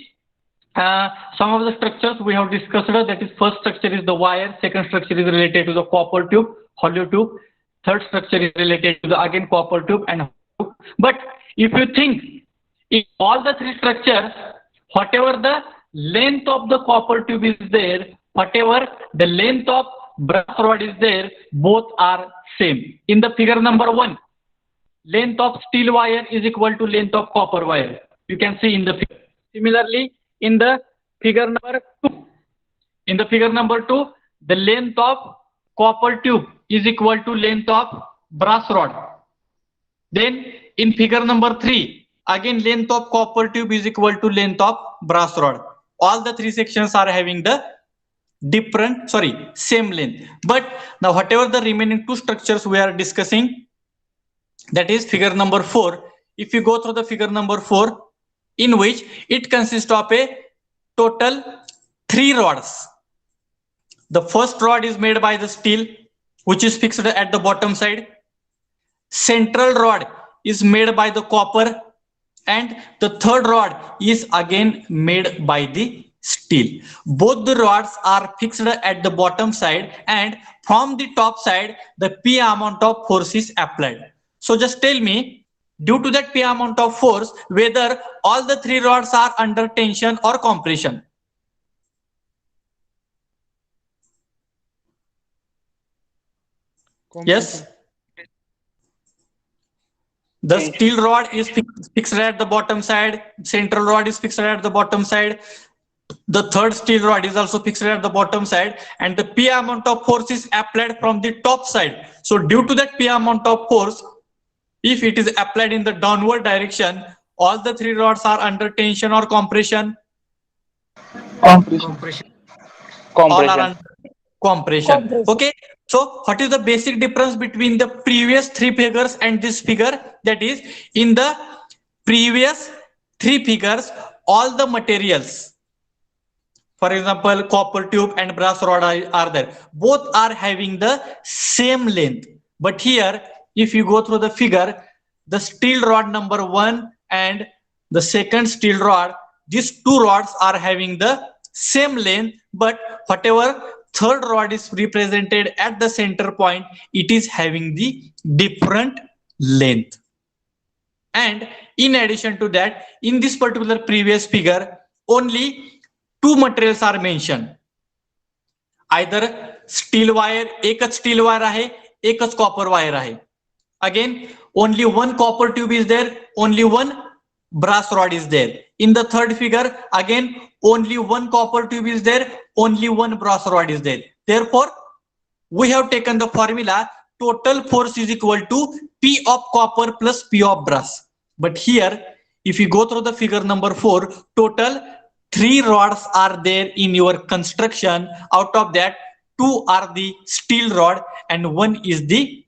some of the structures we have discussed. That is, first structure is the wire, second structure is related to the copper tube, hollow tube, third structure is related to the again copper tube and hollow tube. But if you think in all the three structures, whatever the length of the copper tube is there, whatever the length of brass rod is there, both are same. In the figure number 1, length of steel wire is equal to length of copper wire. You can see in the figure. Similarly, in the figure number 2, the length of copper tube is equal to length of brass rod. Then in figure number 3, again length of copper tube is equal to length of brass rod. All the three sections are having the same length. But now whatever the remaining two structures we are discussing, that is figure number 4. If you go through the figure number 4, in which it consists of a total 3 rods. The first rod is made by the steel, which is fixed at the bottom side. Central rod is made by the copper, and the third rod is again made by the steel. Both the rods are fixed at the bottom side, and from the top side the P amount of force is applied. So just tell me, due to that P amount of force, whether all the 3 rods are under tension or compression. Yes. The steel rod is fixed at the bottom side, central rod is fixed at the bottom side, the third steel rod is also fixed at the bottom side, and the P amount of force is applied from the top side. So due to that P amount of force, if it is applied in the downward direction, all the 3 rods are under tension or compression? Compression. All are under compression. Okay. So what is the basic difference between the previous 3 figures and this figure? That is, in the previous 3 figures, all the materials, for example, copper tube and brass rod are there. Both are having the same length. But here, if you go through the figure, the steel rod number 1 and the second steel rod, these 2 rods are having the same length, but whatever third rod is represented at the center point, it is having the different length. And in addition to that, in this particular previous figure, only 2 materials are mentioned. Either steel wire, एकच steel wire आहे, एकच copper wire आहे. Again, only 1 copper tube is there, only 1 brass rod is there. In the third figure, again, only 1 copper tube is there, only 1 brass rod is there. Therefore, we have taken the formula total force is equal to P of copper plus P of brass. But here, if you go through the figure number 4, total 3 rods are there in your construction. Out of that, 2 are the steel rod and 1 is the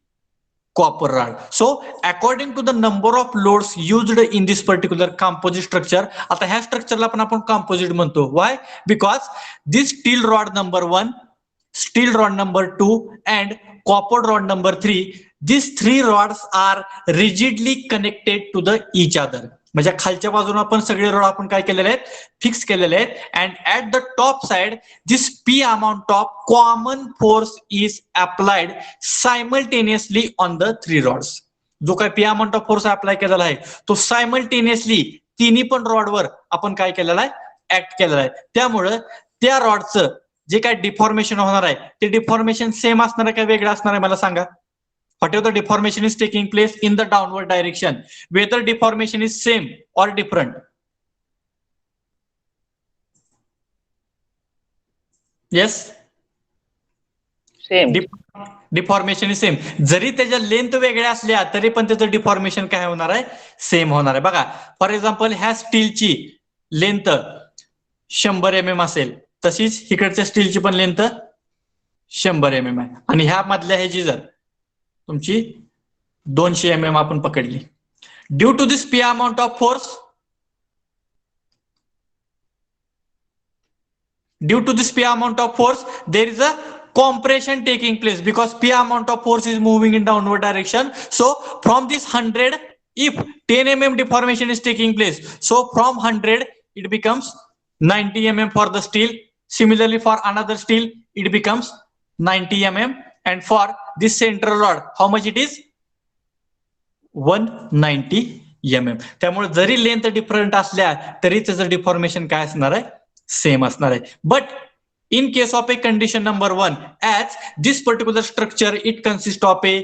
copper rod. So according to the number of loads used in this particular composite structure, आता ह्या structure ला पण आपण composite म्हणतो. Why? Because this steel rod number 1, steel rod number 2 and copper rod number 3, these 3 rods are rigidly connected to each other. म्हणजे खालच्या बाजूने आपण सगळे रॉड आपण काय केलेले आहेत, फिक्स केलेले आहेत. And at the top side this P amount of common force is applied simultaneously on the 3 rods. जो काय P amount of force apply केलेला आहे तो सायमल्टेनियसली तिन्ही पण रॉडवर आपण काय केलेला आहे, ऍक्ट केलेला आहे. त्यामुळं त्या रॉडचं जे काय डिफॉर्मेशन होणार आहे ते डिफॉर्मेशन सेम असणार आहे का वेगळं असणार आहे मला सांगा. Whatever the deformation is taking place in the downward direction, whether deformation is same or different. Yes? Same. Deformation is same. जरी त्याच्या लेंथ वेगळ्या असल्या तरी पण त्याचं डिफॉर्मेशन काय होणार आहे, सेम होणार आहे. बघा फॉर एक्झाम्पल ह्या स्टीलची लेंथ 100 mm असेल, तशीच इकडच्या स्टीलची पण लेंथ 100 mm आहे. आणि ह्या मधल्या ह्याची जर तुमची 200 mm आपण पकडली, due to this P amount of force, due to this P amount of force, there is a compression taking place because P amount of force is moving in downward direction. So from this 100, if 10 mm deformation is taking place, so from 100 it becomes 90 mm for the steel. Similarly for another steel it becomes 90 mm, and for this central rod how much it is, 190 mm. त्यामुळे जरी length different असल्या तरी त्याचं deformation काय असणार आहे, same असणार आहे. But in case of a condition number 1, as this particular structure it consists of a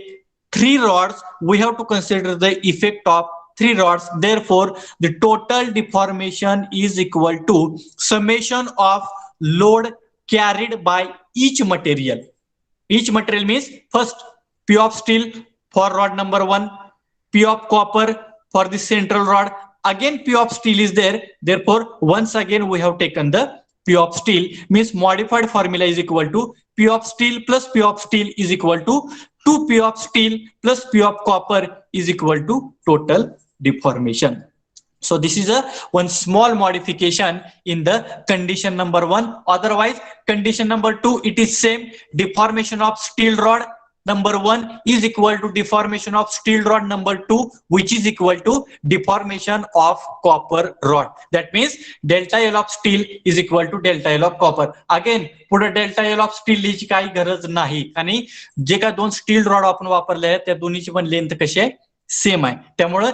3 rods, we have to consider the effect of 3 rods. Therefore the total deformation is equal to summation of load carried by each material. Each material means first P of steel for rod number 1, P of copper for the central rod, again P of steel is there. Therefore once again we have taken the P of steel, means modified formula is equal to P of steel plus P of steel is equal to 2 P of steel plus P of copper is equal to total deformation. So this is a one small modification in the condition number 1. Otherwise condition number 2 it is same. Deformation of steel rod number 1 is equal to deformation of steel rod number 2, which is equal to deformation of copper rod. That means delta L of steel is equal to delta L of copper. Again पुढे delta L of steel लिहायची काही गरज नाही, आणि जे काय दोन steel rod आपण वापरले आहेत त्या दोन्हीची पण लेंथ कशी आहे, सेम आहे. त्यामुळे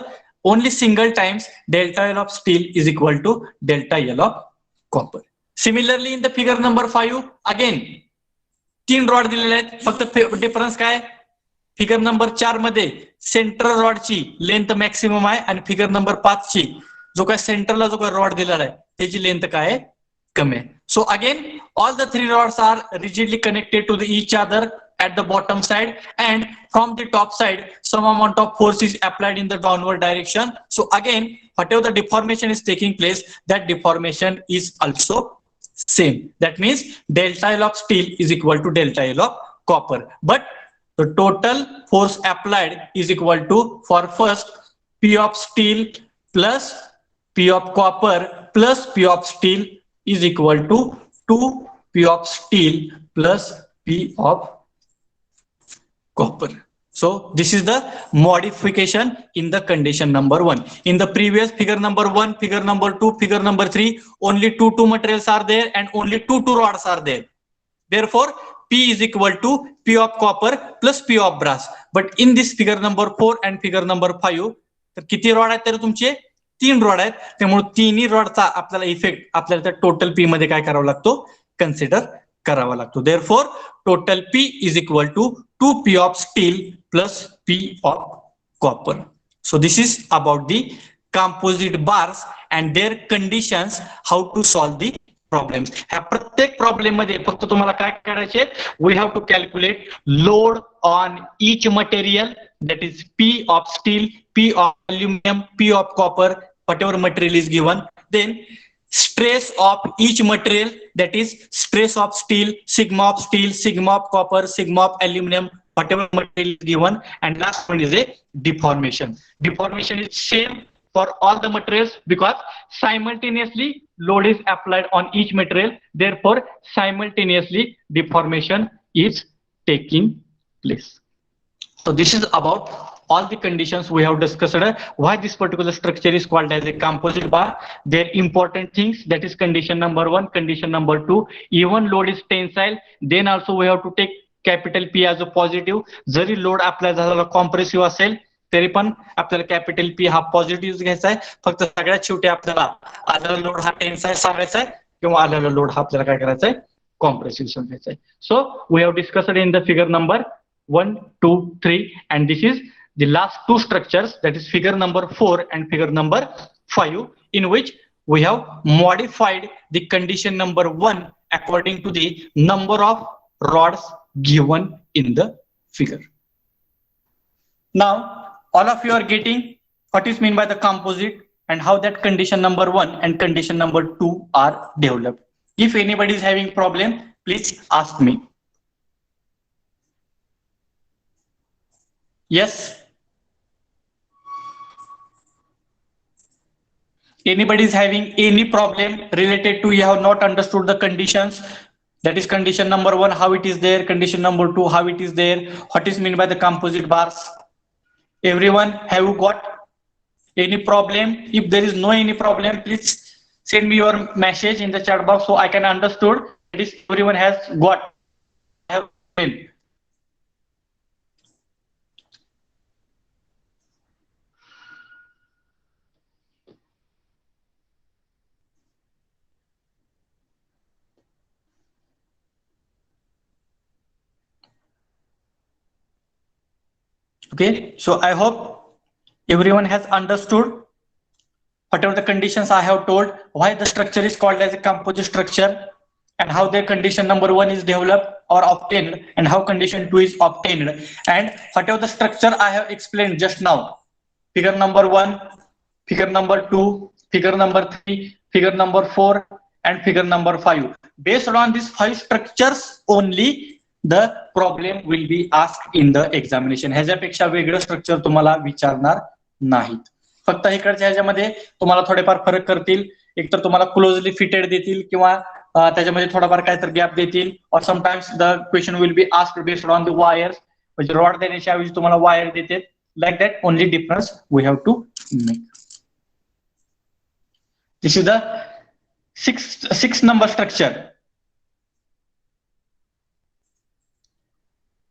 only single times delta L of steel is equal to delta L of copper. Similarly in the figure number 5 again 3 rod दिलेले आहेत, फक्त डिफरन्स काय, फिगर नंबर 4 मध्ये सेंट्रल रॉडची लेंथ मॅक्सिमम आहे आणि फिगर नंबर 5 ची जो काय सेंटरला जो काय रॉड दिलेला आहे त्याची लेंथ काय आहे, कमी आहे. So again all the 3 rods are rigidly connected to the each other at the bottom side, and from the top side some amount of force is applied in the downward direction. So again whatever the deformation is taking place, that deformation is also same. That means delta L of steel is equal to delta L of copper, but the total force applied is equal to, for first P of steel plus P of copper plus P of steel is equal to 2 P of steel plus P of copper. So this is the modification in the condition number 1. In the previous figure number 1, figure number 2, figure number 3, only two materials are there and only two rods are there. Therefore P is equal to P of copper plus P of brass. But in this figure number 4 and figure number 5 तर किती rod आहेत, तर तुमचे 3 rod आहेत. त्यामुळे तिन्ही रॉडचा आपल्याला effect आपल्याला त्या टोटल P मध्ये काय करावा लागतो, कन्सिडर करावा लागतो. Therefore total P is equal to 2 P of steel plus P of copper. So this is about the composite bars and their conditions, how to solve the problems. ह्या प्रत्येक problem मध्ये फक्त तुम्हाला काय करायचे, we have to calculate load on each material, that is P of steel, P of aluminum, P of copper, whatever material is given. Then stress of each material, that is stress of steel, sigma of copper, sigma of aluminum, whatever material is given. And last one is a deformation. Deformation is same for all the materials because simultaneously load is applied on each material. Therefore simultaneously deformation is taking place. So this is about all the conditions we have discussed. Why this particular structure is called as a composite bar? Their important things, that is condition number 1, condition number 2, even load is tensile, then also we have to take capital P as a positive. Zari load apply झालेला compressive असेल तरी पण आपल्याला capital P हा positive घ्यायचा आहे. फक्त सगळ्यात शेवटी आपल्याला आलेला लोड हा टेन्साईल सांगायचा आहे किंवा आलेला लोड हा आपल्याला काय करायचा आहे, कॉम्प्रेसिव्ह सांगायचा आहे. So we have discussed in the figure number 1, 2, 3 and this is the last two structures, that is figure number 4 and figure number 5, in which we have modified the condition number 1 according to the number of rods given in the figure. Now all of you are getting what is meant by the composite and how that condition number 1 and condition number 2 are developed. If anybody is having problem, please ask me. Yes? Anybody is having any problem related to you have not understood the conditions? That is condition number 1, how it is there, condition number 2, how it is there, what is meant by the composite bars? Everyone, have you got any problem? If there is no any problem, please send me your message in the chat box so I can understood. That is, everyone has got. Okay, so I hope everyone has understood whatever the conditions I have told, why the structure is called as a composite structure, and how their condition number 1 is developed or obtained, and how condition 2 is obtained, and whatever the structure I have explained just now, figure number 1, figure number 2, figure number 3, figure number 4, and figure number 5. Based on these 5 structures only, the problem will be asked in the examination. ह्याच्यापेक्षा वेगळं structure तुम्हाला विचारणार नाहीत. फक्त इकडच्या ह्याच्यामध्ये तुम्हाला थोडेफार फरक करतील. एकतर तुम्हाला क्लोजली फिटेड देतील किंवा त्याच्यामध्ये थोडाफार काहीतरी गॅप देतील. और sometimes the question will be asked based on the wires, म्हणजे रॉड देण्याच्या ऐवजी तुम्हाला वायर देतात. Like that only difference we have to make. This is the sixth number structure.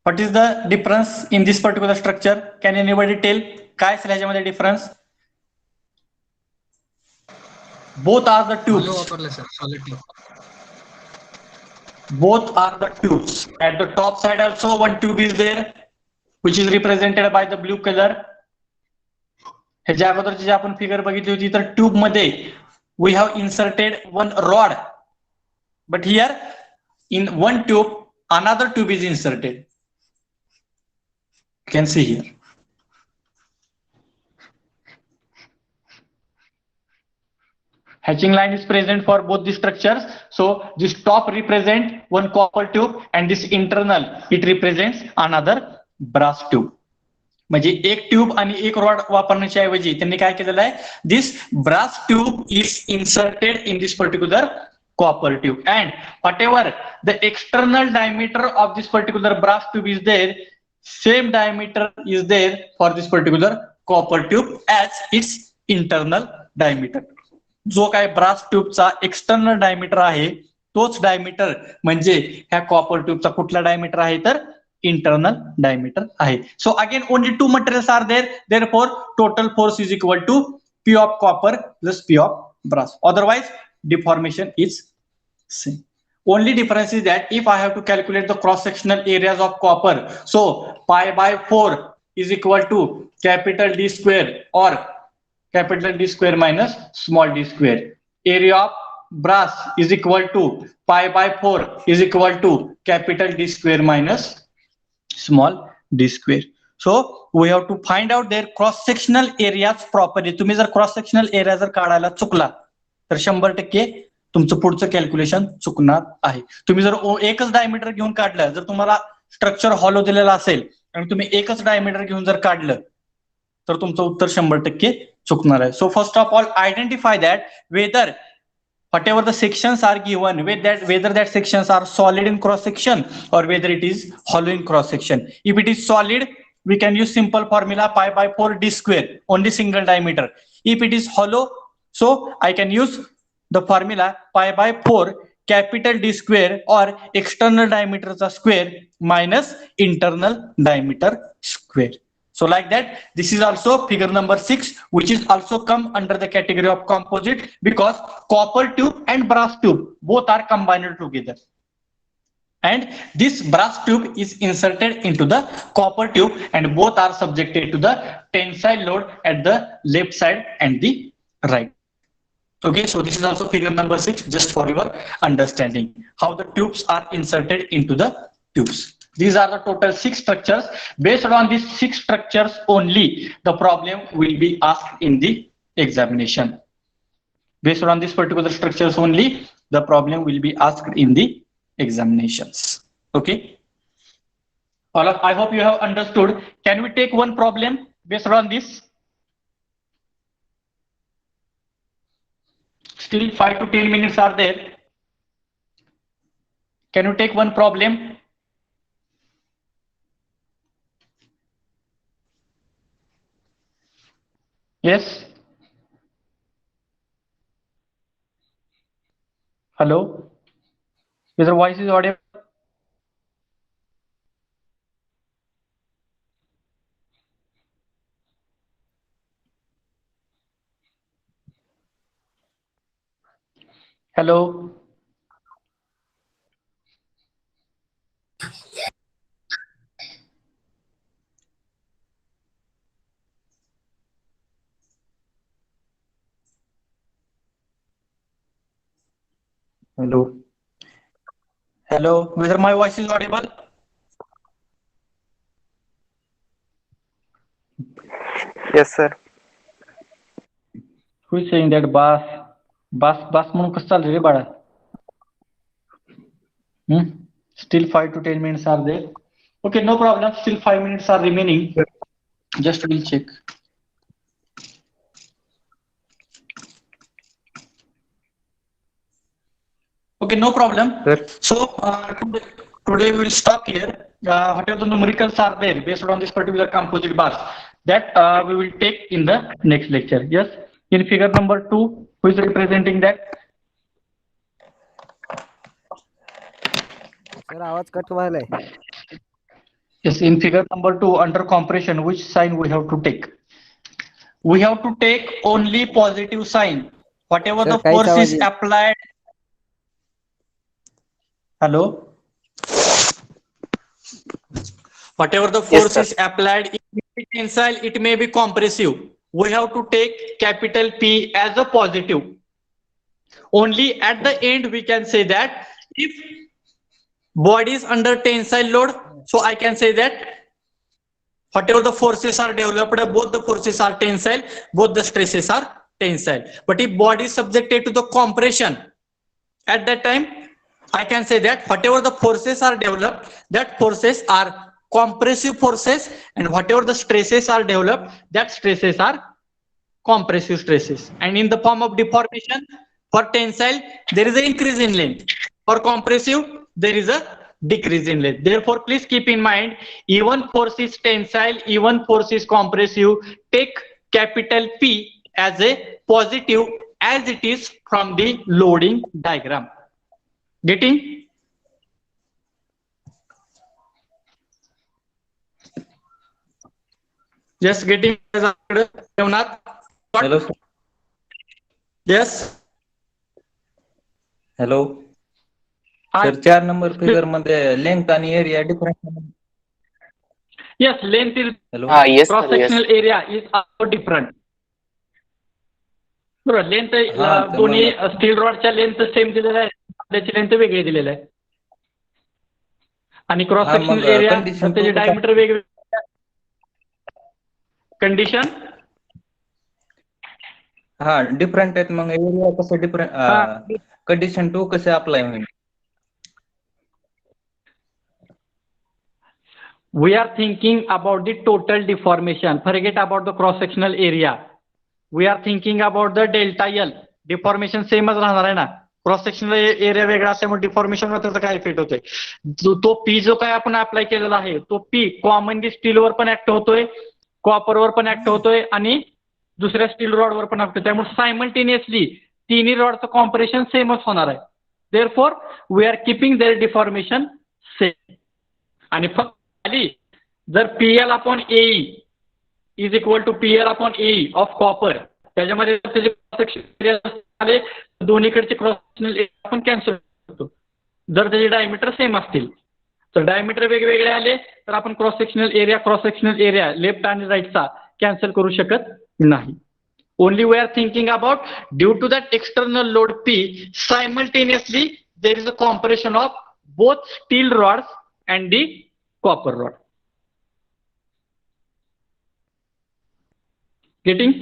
What is the difference in this particular structure? Can anybody tell? काय असेल ह्याच्यामध्ये difference? Both are the tubes. Both are the tubes. At the top side also one tube is there, which is represented by the blue color. ह्याच्या अगोदरची जी आपण figure बघितली होती तर tube मध्ये we have inserted one rod, but here in one tube another tube is inserted. You can see here. Hatching line is present for both the structures. So this top represent one copper tube and this internal it represents another brass tube. म्हणजे एक tube आणि एक rod वापरण्याच्या ऐवजी त्यांनी काय केलेलं आहे, this brass tube is inserted in this particular copper tube, and whatever the external diameter of this particular brass tube is there, same diameter is there for this particular copper tube as its internal diameter. जो काय brass ट्यूबचा external diameter आहे तोच diameter म्हणजे ह्या copper ट्यूबचा कुठला diameter आहे तर internal diameter आहे. So again only two materials are there, therefore total force is equal to P of copper plus P of brass. Otherwise deformation is same. Only difference is that if I have to calculate the cross sectional areas of copper, so pi by 4 is equal to capital D square or capital D square minus small d square. Area of brass is equal to pi by 4 is equal to capital D square minus small d square. So we have to find out their cross sectional areas properly. तुम्ही जर cross sectional area जर काढायला चुकला तर 100% तुमचं पुढचं calculation चुकणार आहे. तुम्ही जर एकच डायमीटर घेऊन काढलं, जर तुम्हाला स्ट्रक्चर हॉलो दिलेला असेल आणि तुम्ही एकच डायमीटर घेऊन जर काढलं तर तुमचं उत्तर 100% चुकणार आहे. So first of all identify that weather whatever the sections are given, whether that sections are solid in cross section or whether it is hollow in cross section. If it is solid, we can use simple formula pi by 4 d square, only single diameter. If it is hollow, so I can use the formula pi by 4 capital D square or external diameter square minus internal diameter square. So like that, this is also figure number 6, which is also come under the category of composite because copper tube and brass tube both are combined together. And this brass tube is inserted into the copper tube and both are subjected to the tensile load at the left side and the right. Okay, so this is also figure number 6, just for your understanding how the tubes are inserted into the tubes. These are the total 6 structures. Based on these 6 structures only, the problem will be asked in the examination. Based on these particular structures only, the problem will be asked in the examinations. Okay. I hope you have understood. Can we take one problem based on this? Still 5 to 10 minutes are there. Can you take one problem? Yes. Hello. Your voice is audible. Hello. Hello. Hello. Whether my voice is audible? Yes, sir. Who is saying that bus म्हणून कसं चालू रे बाळा? Still 5 to 10 minutes are there. Okay, no problem. Still 5 minutes are remaining. Just we'll check. Okay, no problem. Sir. So today we will stop here. Whatever the numericals are there based on this particular composite bars, that we will take in the next lecture. Yes. In figure number 2, who is representing that? Sir आवाज cut व्हायलाय. Yes, in figure number 2, under compression, which sign we have to take? We have to take only positive sign. Whatever Sir, the काही force is आवाज- applied. Hello? Whatever the force sir. is applied, it may be tensile, it may be compressive. We have to take capital P as a positive. Only at the end we can say that if body is under tensile load, so I can say that whatever the forces are developed, both the forces are tensile, both the stresses are tensile. But if body is subjected to the compression, at that time I can say that whatever the forces are developed, that forces are compressive forces, and whatever the stresses are developed, that stresses are compressive stresses. And in the form of deformation, for tensile there is an increase in length, for compressive there is a decrease in length. Therefore, please keep in mind, even force is tensile, even force is compressive, take capital P as a positive as it is from the loading diagram. Getting? Just getting? Hello, sir. Yes. Hello Hi. Sir, 4 number figure मध्ये length आणि area different. Yes, length is hello. Yes, cross sir, yes. sectional area is also different. बरोबर, length हा, तर दोन्ही मग- steel रॉडच्या length same दिलेल्या आहे, त्याची length वेगळी दिलेली आहे. आणि क्रॉस हा, सेक्शनल मग एरिया condition त्याचे तो डायमीटर वेगवेगळे. कंडिशन हा डिफरंट आहेत, मग एरिया कसं हा. डिफरंट, कंडिशन 2 कसे अप्लाय होईल? we are thinking about the total deformation. Forget about the cross sectional area. We are thinking about the delta L. Deformation same राहणार आहे ना. क्रॉस सेक्शनल एरिया वेगळा असल्यामुळे डिफॉर्मेशनवर त्याचा काय इफेक्ट होतोय. तो पी जो काय आपण अप्लाय केलेला आहे तो पी कॉमनली स्टीलवर पण ऍक्ट होतोय, कॉपरवर पण ऍक्ट होतोय आणि दुसऱ्या स्टील रॉडवर पण ऍक्ट होतोय. त्यामुळे सायमल्टेनियसली तिन्ही रॉडचं कॉम्प्रेशन सेमच होणार आहे. Therefore we are keeping their deformation same. आणि फक्त खाली जर PL upon AE is equal to PL upon AE of copper, त्याच्यामध्ये त्याचे क्रॉस सेक्शन एरिया आले दोन्हीकडचे क्रॉस सेक्शनल एरिया आपण कॅन्सल करतो जर त्याचे डायमीटर सेम असतील. तर डायमीटर वेगवेगळे आले तर आपण क्रॉस सेक्शनल एरिया लेफ्ट आणि राईटचा कॅन्सल करू शकत नाही. Only we are thinking about due to that external load P simultaneously there is a compression of both steel rods and the copper rod. Getting?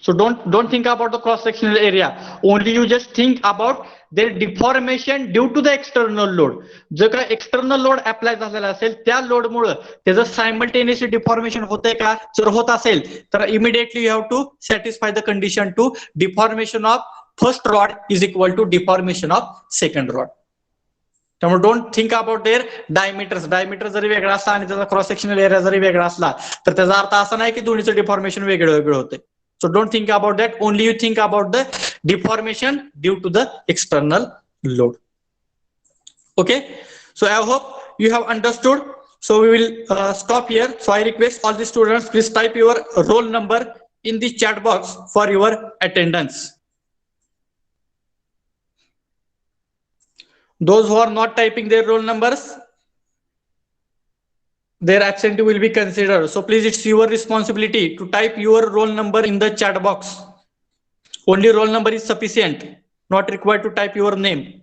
So don't think about the cross sectional area. Only you just think about their deformation due to the external load. जर का external load apply झालेला असेल त्या लोडमुळे त्याचं simultaneously deformation होतंय का, जर होत असेल तर immediately you have to satisfy the condition to deformation of first rod is equal to deformation of second rod. त्यामुळे don't think about their diameter जरी वेगळा असला आणि त्याचा क्रॉस सेक्शनल एरिया जरी वेगळा असला तर त्याचा अर्थ असा नाही की दोन्हीचं डिफॉर्मेशन वेगळं वेगळं होते. So don't think about that, only you think about the deformation due to the external load. Okay, so I hope you have understood. So we will stop here. So I request all the students, please type your roll number in the chat box for your attendance. Those who are not typing their roll numbers, their absentee will be considered. So please, it's your responsibility to type your roll number in the chat box. Only roll number is sufficient, not required to type your name.